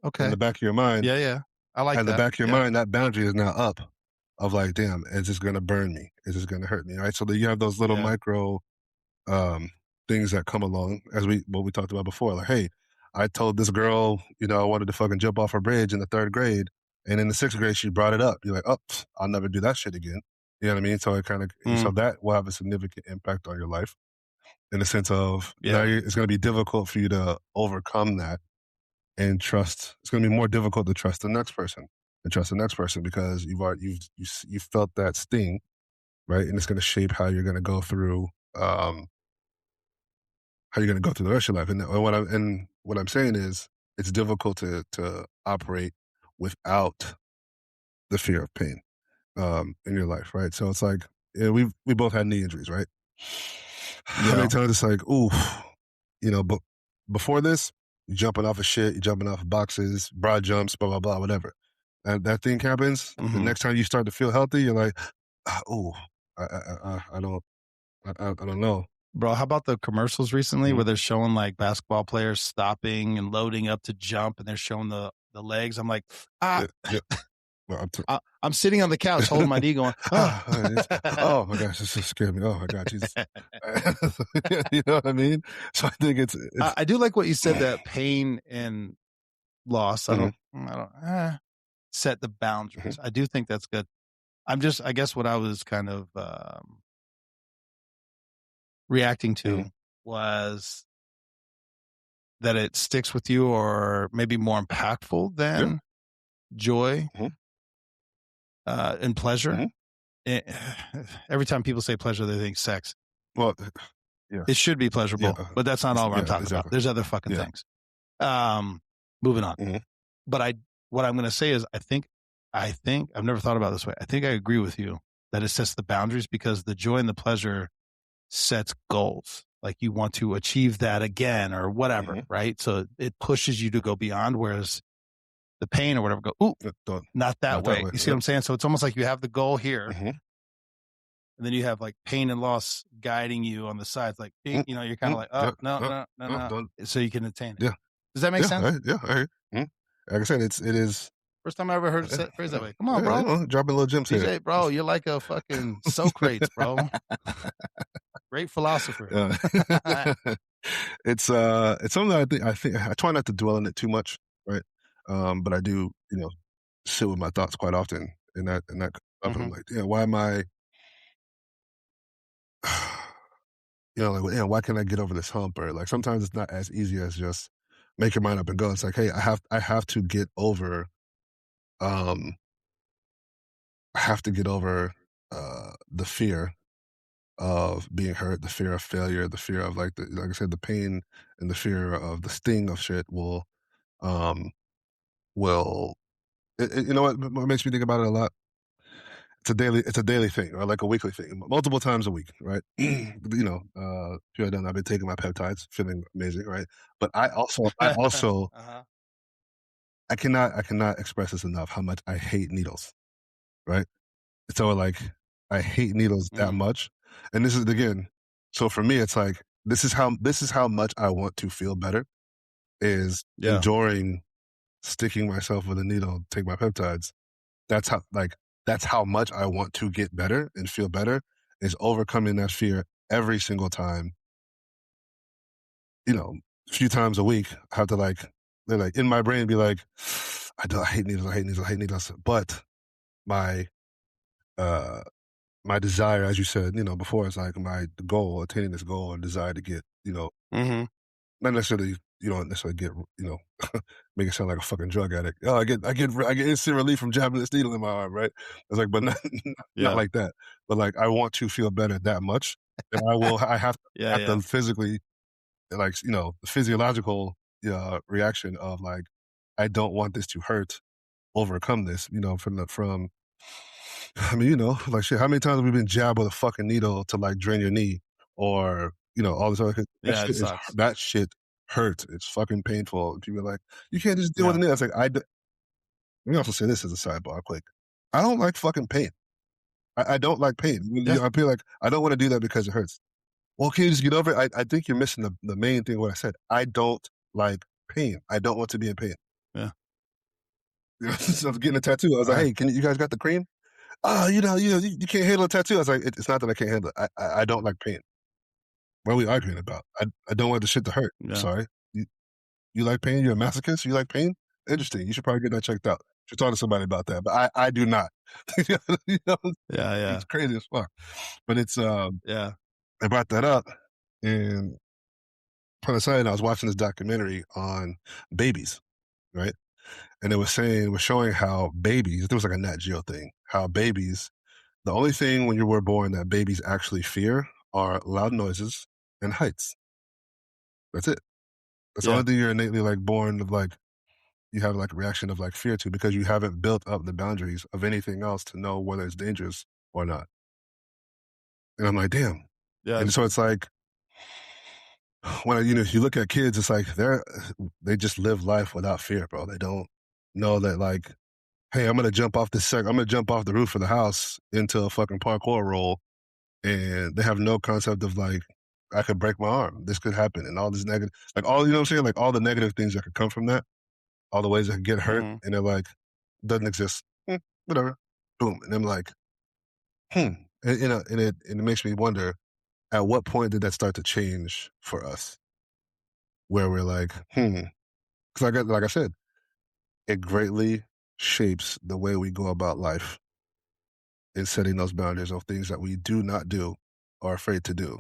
okay, in the back of your mind, I like that. In the back of your mind, that boundary is now up of like, damn, is this going to burn me? Is this going to hurt me? Right? So that you have those little micro things that come along, as what we talked about before. Like, hey, I told this girl, I wanted to fucking jump off a bridge in the 3rd grade, and in the 6th grade she brought it up. You're like, oh, I'll never do that shit again. You know what I mean? So it kind of so that will have a significant impact on your life, in the sense of now it's going to be difficult for you to overcome that and trust. It's going to be more difficult to trust the next person and trust the next person because you've felt that sting, right? And it's going to shape um, how you're going to go through the rest of your life. And what I'm saying is, it's difficult to operate without the fear of pain in your life, right? So it's like, yeah, we both had knee injuries, right? How many Yeah. times it's like, ooh, but before this, you're jumping off of shit, you're jumping off of boxes, broad jumps, blah blah blah, whatever. And that thing happens. The Mhm. next time you start to feel healthy, you're like, oh, I don't, I don't know. Bro, how about the commercials recently Mhm. where they're showing, like, basketball players stopping and loading up to jump, and they're showing the legs? I'm like, "Ah." Yeah, yeah. Well, I'm sitting on the couch holding my knee going, "Ah." oh my gosh, this just scared me. Oh my god, Jesus. You know what I mean? So I think it's I do like what you said, that pain and loss, Mhm, I don't set the mhm, boundaries. I do think that's good. I guess what I was kind of, reacting mhm. to was that it sticks with you or maybe more impactful Yeah. than joy, Mhm, and pleasure. mhm. Eh, every time people say pleasure, they think sex. Well, yeah, It should be yeah, pleasurable, but that's not all what I'm yeah, talking about. exactly. There's other fucking Yeah. things. Um, moving on. Mhm, But what I'm gonna say is I think I've never thought about it this way. I think I agree with you that it sets the boundaries because the joy and the pleasure sets goals. Like you want to achieve that again or whatever, mhm. right? So it pushes you to go beyond, whereas the pain or whatever go, ooh, Don't not that not that way. way. You see what Yep. I'm saying? So it's almost like you have the goal here, Mhm. and then you have like pain and loss guiding you on the sides, like Mm, ding, you're kind of like, oh yeah, no, no, no, no, no, no, don't so you can attain it. yeah, Does that make yeah, sense? yeah, I hear you. Mhm. Like I said, it is First time I ever heard it yeah, phrased that yeah, way. Come on, yeah, bro. dropping little gems here. DJ, bro, you're like a fucking Socrates, bro. Great philosopher. Yeah. It's something that I think I try not to dwell on it too much, right? But I do, sit with my thoughts quite often in that up and I'm Hmm. like, yeah, why am I like, yeah, why can't I get over this hump? Or like sometimes it's not as easy as just make your mind up and go. It's like, hey, I have to get over um I have to get over the fear of being hurt, the fear of failure, the fear of like I said, the pain and the fear of the sting of shit um will you know what makes me think about it a lot? It's a daily thing or like a weekly thing, multiple times a week, right? Here I done I've been taking my peptides, feeling amazing, right? But I also Uh-huh. I cannot express this enough how much I hate needles, right? So like I hate needles that Mm, much. And this is again, so for me it's like this is how much I want to feel better is yeah. enjoying sticking myself with a needle, take my peptides. That's how that's how much I want to get better and feel better is overcoming that fear every single time, a few times a week. I have to they're like in my brain be like, I hate needles, I hate needles, I hate needles. But my uh my desire, as you said, before, is like my goal, attaining this goal and desire to get, Mhm. not necessarily, you don't necessarily get, make it sound like a fucking drug addict. Oh, I get instant relief from jabbing this needle in my arm, right? It's like, but not, not Yeah. like that. But like, I want to feel better that much, and I Yeah, have yeah. to physically, like, the physiological reaction of like, I don't want this to hurt, overcome this, from I mean, like shit, how many times have we been jabbed with a fucking needle to like drain your knee or, all this other Yeah, it sucks. that shit hurts. It's fucking painful. And people are like, you can't just deal with Yeah. a needle. It's like, let me also say this as a sidebar quick. I don't like fucking pain. I don't like pain. Yeah. I feel like I don't want to do that because it hurts. Well, can you just get over it? I think you're missing the main thing of what I said. I don't like pain. I don't want to be in pain. Yeah. So I was getting a tattoo. I was like, Alright. hey, you guys got the cream? Oh, you can't handle a tattoo. I was like, it's not that I can't handle it. I don't like pain. What are we arguing about? I don't want the shit to hurt. I'm Yeah. sorry. You like pain? You're a masochist? You like pain? Interesting. You should probably get that checked out. Should talk to somebody about that. But I do not. You know, Yeah, yeah. it's crazy as fuck. But Yeah. I brought that up and on the side, I was watching this documentary on babies. right? And it was showing how babies, there was like a Nat Geo thing, how babies, the only thing when you were born that babies actually fear are loud noises and heights. That's it. That's the Yeah. only thing you're innately like born of like, you have like a reaction of like fear to because you haven't built up the boundaries of anything else to know whether it's dangerous or not. And I'm like, damn. Yeah. And so it's like, when you look at kids, it's like they just live life without fear, bro. They don't know that like, hey, I'm gonna jump off I'm gonna jump off the roof of the house into a fucking parkour roll, and they have no concept of like, I could break my arm. This could happen, and all this negative, like all you know what I'm saying, like all the negative things that could come from that, all the ways that could get hurt, Mm-hmm. and they're like, doesn't exist. Whatever, boom, and I'm like, and it makes me wonder, at what point did that start to change for us, where we're like, because like I said, it greatly shapes the way we go about life in setting those boundaries of things that we do not do or are afraid to do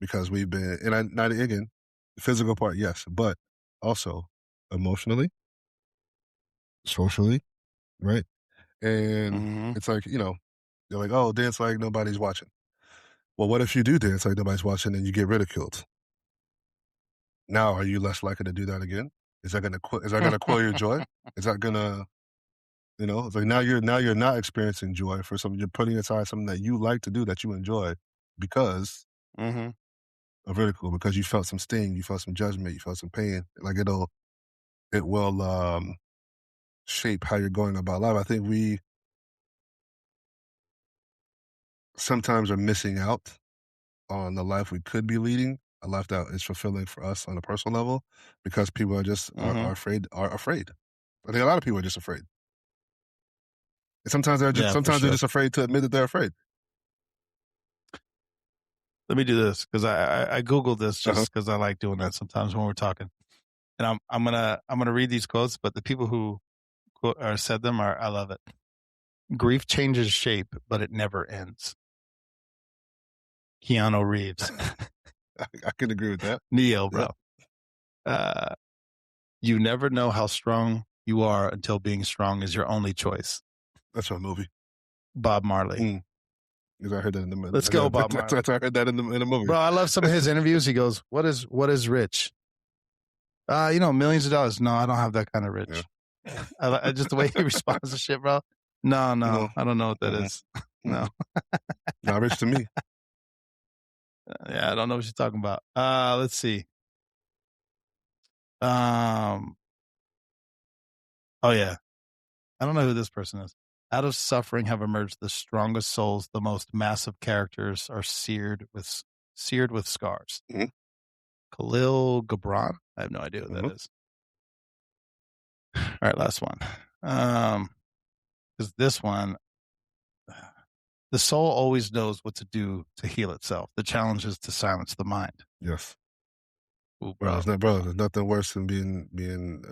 because we've been, and I, not again, the physical part, yes, but also emotionally, socially, right? And Mm-hmm. it's like, they're like, oh, dance like nobody's watching. Well, what if you do dance like nobody's watching and you get ridiculed? Now, are you less likely to do that again? Is that gonna quell your joy? Is that gonna, it's like now you're not experiencing joy for something. You're putting aside something that you like to do that you enjoy because Mm-hmm. of ridicule, because you felt some sting, you felt some judgment, you felt some pain. Like it will shape how you're going about life. I think we sometimes are missing out on the life we could be leading, a life that is fulfilling for us on a personal level, because people are just Mm-hmm. are afraid. Are afraid. I think a lot of people are just afraid. And sometimes they're just Yeah, for sometimes they're sure. just afraid to admit that they're afraid. Let me do this because I googled this Uh-huh. just because I like doing that sometimes when we're talking. And I'm gonna read these quotes, but the people who quote or said them are I love it. Grief changes shape, but it never ends. Keanu Reeves, I can agree with that. Neo, Yep. bro. You never know how strong you are until being strong is your only choice. That's a movie. Bob Marley. Because I heard that in the Let's go, Bob Marley. I heard that in the movie. Bro, I love some of his interviews. He goes, "What is rich? Millions of dollars. No, I don't have that kind of rich." Yeah. I just the way he responds to shit, bro. No, I don't know what that is. No, not rich to me. Yeah, I don't know what you're talking about. Let's see. Oh yeah, I don't know who this person is. Out of suffering have emerged the strongest souls. The most massive characters are seared with scars. Mm-hmm. Khalil Gibran. I have no idea what that is. All right, last one. Because this one, the soul always knows what to do to heal itself. The challenge is to silence the mind. Yes. Ooh, bro, there's nothing worse than being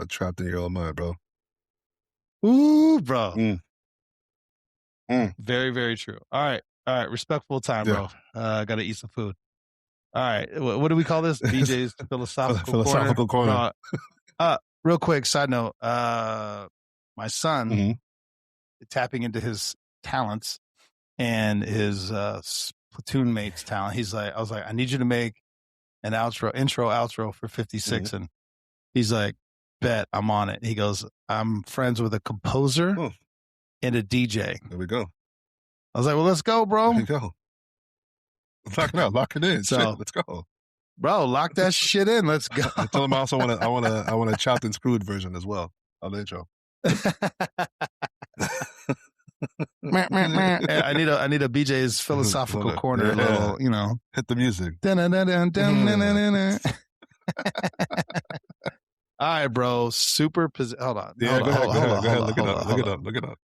trapped in your own mind, bro. Ooh, bro. Mm. Very, very true. All right. Respectful time, bro. I got to eat some food. All right. What do we call this? BJ's philosophical corner. Real quick side note. My son tapping into his talents and his platoon mate's talent. I was like, I need you to make an intro, outro for 56. And he's like, bet, I'm on it. He goes, I'm friends with a composer and a DJ. There we go. I was like, well, let's go, bro. There you go. Lock it out. Lock it in. So, shit, let's go. Bro, lock that shit in. Let's go. I tell him I also want a chopped and screwed version as well of the intro. I need a BJ's philosophical corner. Little, hit the music. All right, bro. Hold on. Yeah, go ahead. Look it up.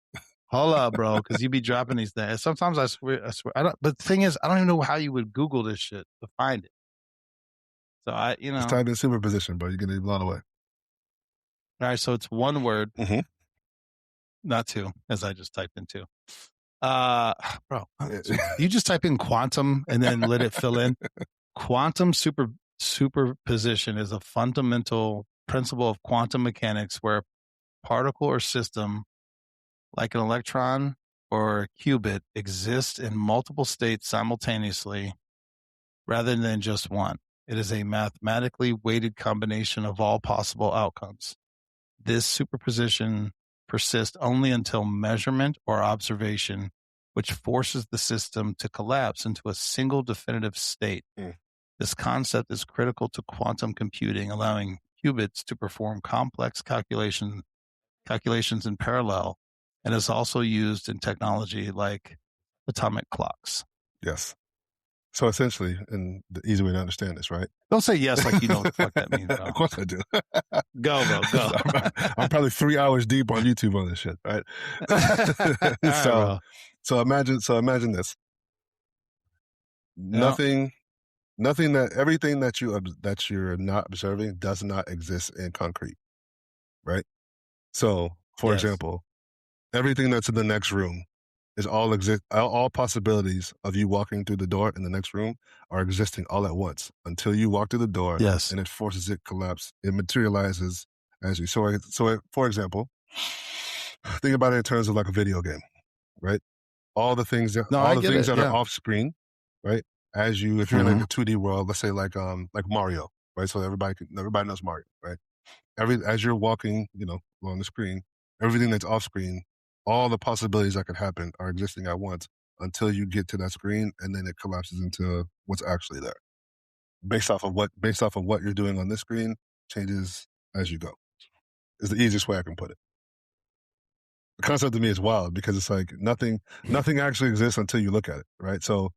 Hold up, bro, because you be dropping these things. Sometimes I swear. I don't. But the thing is, I don't even know how you would Google this shit to find it. So Just type in superposition, bro. You're gonna be blown away. All right, so it's one word, not two, as I just typed in two. Bro, you just type in quantum and then let it fill in. Quantum superposition is a fundamental principle of quantum mechanics where a particle or system, like an electron or a qubit, exists in multiple states simultaneously rather than just one. It is a mathematically weighted combination of all possible outcomes. This superposition persists only until measurement or observation, which forces the system to collapse into a single definitive state. This concept is critical to quantum computing, allowing qubits to perform complex calculations in parallel, and is also used in technology like atomic clocks. Yes. So essentially, and the easy way to understand this, right? Don't say yes like you know what the fuck that means, bro. Of course I do. Go, bro, go. I'm probably 3 hours deep on YouTube on this shit, right? Right, so imagine this. Nothing everything that you're not observing does not exist in concrete, right? So, for example, everything that's in the next room is all possibilities of you walking through the door in the next room are existing all at once until you walk through the door. Yes. And it forces it collapse. It materializes as you. So for example, think about it in terms of like a video game, right? All the things that are off screen, right? If you're in like a 2D world, let's say like Mario, right? So everybody knows Mario, right? As you're walking, along the screen, everything that's off screen, all the possibilities that could happen are existing at once until you get to that screen, and then it collapses into what's actually there. Based off of what you're doing on this screen changes as you go. Is the easiest way I can put it. The concept to me is wild because it's like nothing actually exists until you look at it, right? So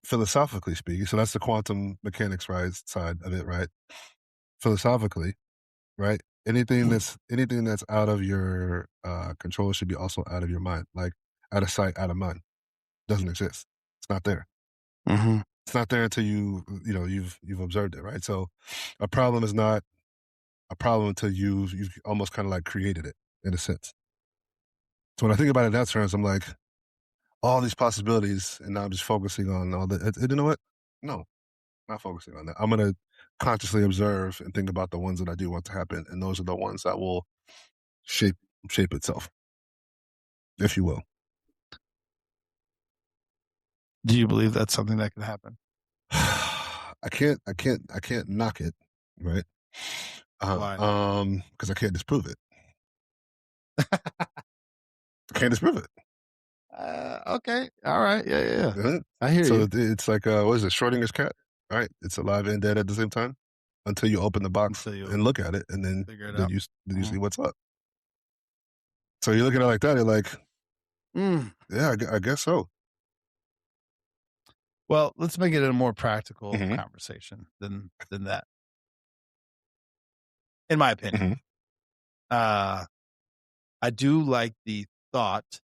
philosophically speaking, so that's the quantum mechanics side of it, right? Philosophically, right? Anything that's out of your control should be also out of your mind. Like out of sight, out of mind. Doesn't exist. It's not there. Mm-hmm. It's not there until you've observed it, right? So a problem is not a problem until you've almost kind of like created it in a sense. So when I think about it in that terms, I'm like, all these possibilities, and now I'm just focusing on all the. You know what? No, not focusing on that. I'm gonna consciously observe and think about the ones that I do want to happen, and those are the ones that will shape itself, if you will. Do you believe that's something that can happen? I can't knock it, right? Why? Because I can't disprove it. I can't disprove it. Okay. All right. Yeah. I hear you. So it's like, what is it? Schrodinger's cat, right? It's alive and dead at the same time until you open the box and look at it, and then you see what's up. So you look at it like that, you're like, yeah, I guess so. Well, let's make it a more practical conversation than that. In my opinion, I do like the thought,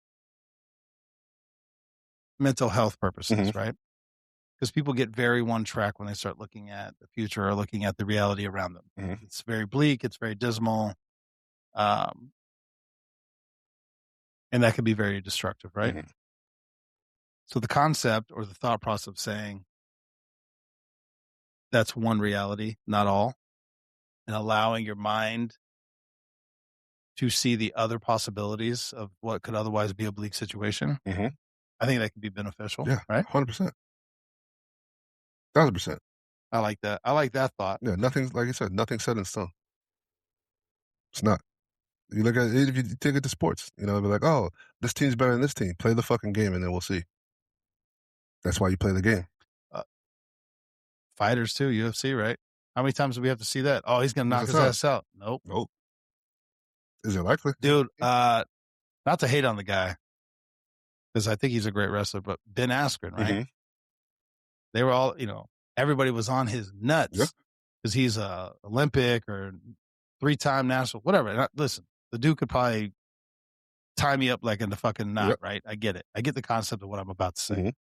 mental health purposes, right? Because people get very one track when they start looking at the future or looking at the reality around them. It's very bleak. It's very dismal. And that can be very destructive, right? So the concept or the thought process of saying that's one reality, not all, and allowing your mind to see the other possibilities of what could otherwise be a bleak situation, I think that could be beneficial. Yeah, right? 100%. 1,000%. I like that. I like that thought. Yeah, nothing's, like you said, nothing's set in stone. It's not. You look at it, if you take it to sports, be like, oh, this team's better than this team. Play the fucking game and then we'll see. That's why you play the game. Fighters too, UFC, right? How many times do we have to see that? Oh, he's going to knock his ass out. Nope. Is it likely? Dude, not to hate on the guy, because I think he's a great wrestler, but Ben Askren, right? They were all, everybody was on his nuts because he's a Olympic or 3-time national, whatever. And listen, the dude could probably tie me up like in the fucking knot, right? I get it. I get the concept of what I'm about to say.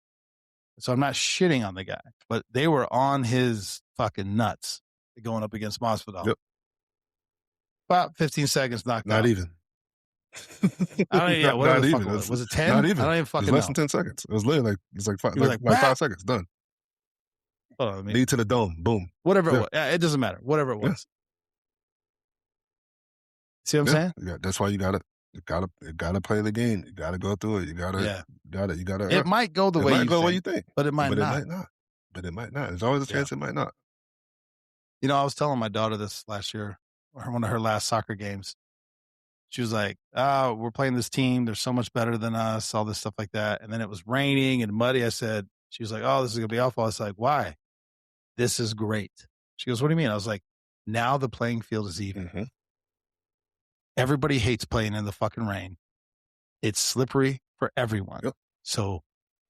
So I'm not shitting on the guy, but they were on his fucking nuts going up against Masvidal. About 15 seconds knocked out. Not even. I don't even, whatever the fuck it was. Was it 10? Not even. I don't even fucking know. It was less know. than 10 seconds. It was literally like 5 seconds. Done. Hold on, Lead to the dome. Boom. Whatever it was. Yeah, it doesn't matter. Whatever it was. See what I'm saying? Yeah, that's why you gotta play the game. You gotta go through it. You gotta, Yeah. you gotta. It might go the It way might you go the way you think, think, but it might but it not. might not. But it might not. There's always a Yeah. chance it might not. I was telling my daughter this last year, or one of her last soccer games. She was like, "Oh, we're playing this team. They're so much better than us." All this stuff like that. And then it was raining and muddy. She was like, "Oh, this is gonna be awful." I was like, "Why? This is great." She goes, "What do you mean?" I was like, "Now the playing field is even. Mm-hmm. Everybody hates playing in the fucking rain. It's slippery for everyone. Yep. So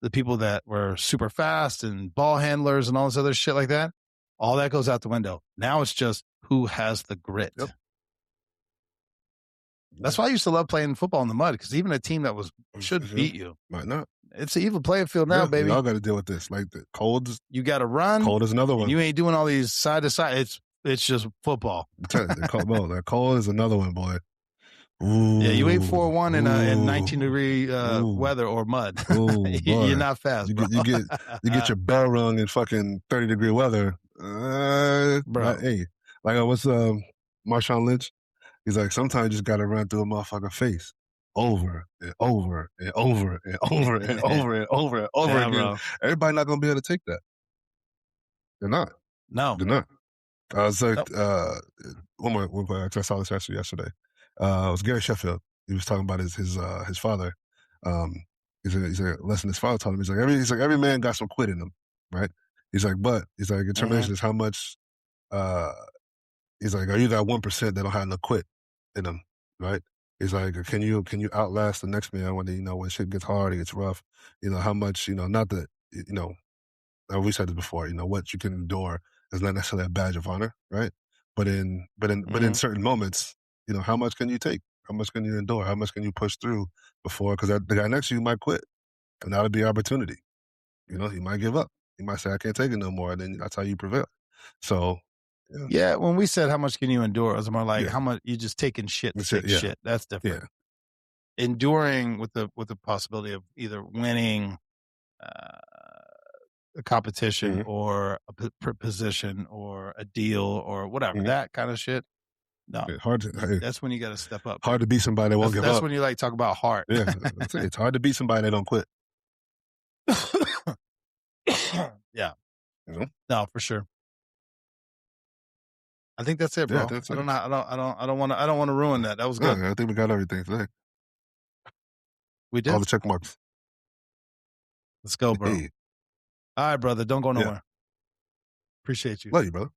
the people that were super fast and ball handlers and all this other shit like that, all that goes out the window. Now it's just who has the grit." Yep. That's why I used to love playing football in the mud, because even a team that should beat you, might not. it's an even playing field now, baby. We all got to deal with this. Like the cold. You got to run. Cold is another one. You ain't doing all these side to side. It's just football. That cold is another one, boy. Ooh, yeah, you ain't 4-1 in 19-degree weather or mud. You're not fast, bro. You get your bell rung in fucking 30-degree weather, bro. Hey, like what's Marshawn Lynch? He's like, sometimes you just got to run through a motherfucker face over and over and over and over and over and over and over again. Bro. Everybody not gonna be able to take that. They're not. No, they're not. I was like, one more. I saw this actually yesterday. It was Gary Sheffield. He was talking about his father. He's like, listen, his father told him, he's like every man got some quit in him, right? He's like, determination is how much. He's like, are you that 1% that don't have no quit in them, right? He's like, can you outlast the next man when shit gets hard, it gets rough, how much, not that, we said this before, what you can endure is not necessarily a badge of honor, right? But in certain moments, how much can you take? How much can you endure? How much can you push through before? Because the guy next to you might quit, and that'll be opportunity. He might give up. He might say, I can't take it no more, and then that's how you prevail. So, yeah, when we said how much can you endure, it was more like how much you just taking shit to take shit. That's different. Yeah. Enduring with the possibility of either winning a competition or a position or a deal or whatever, that kind of shit. No, that's when you got to step up. Hard to beat somebody that won't give up. That's when you talk about heart. Yeah, that's it. It's hard to beat somebody that don't quit. Yeah. No, for sure. I think that's it, bro. Yeah, that's it. I don't want to ruin that. That was good. I think we got everything today. We did. All the check marks. Let's go, bro. Hey. All right, brother. Don't go nowhere. Appreciate you. Love you, brother.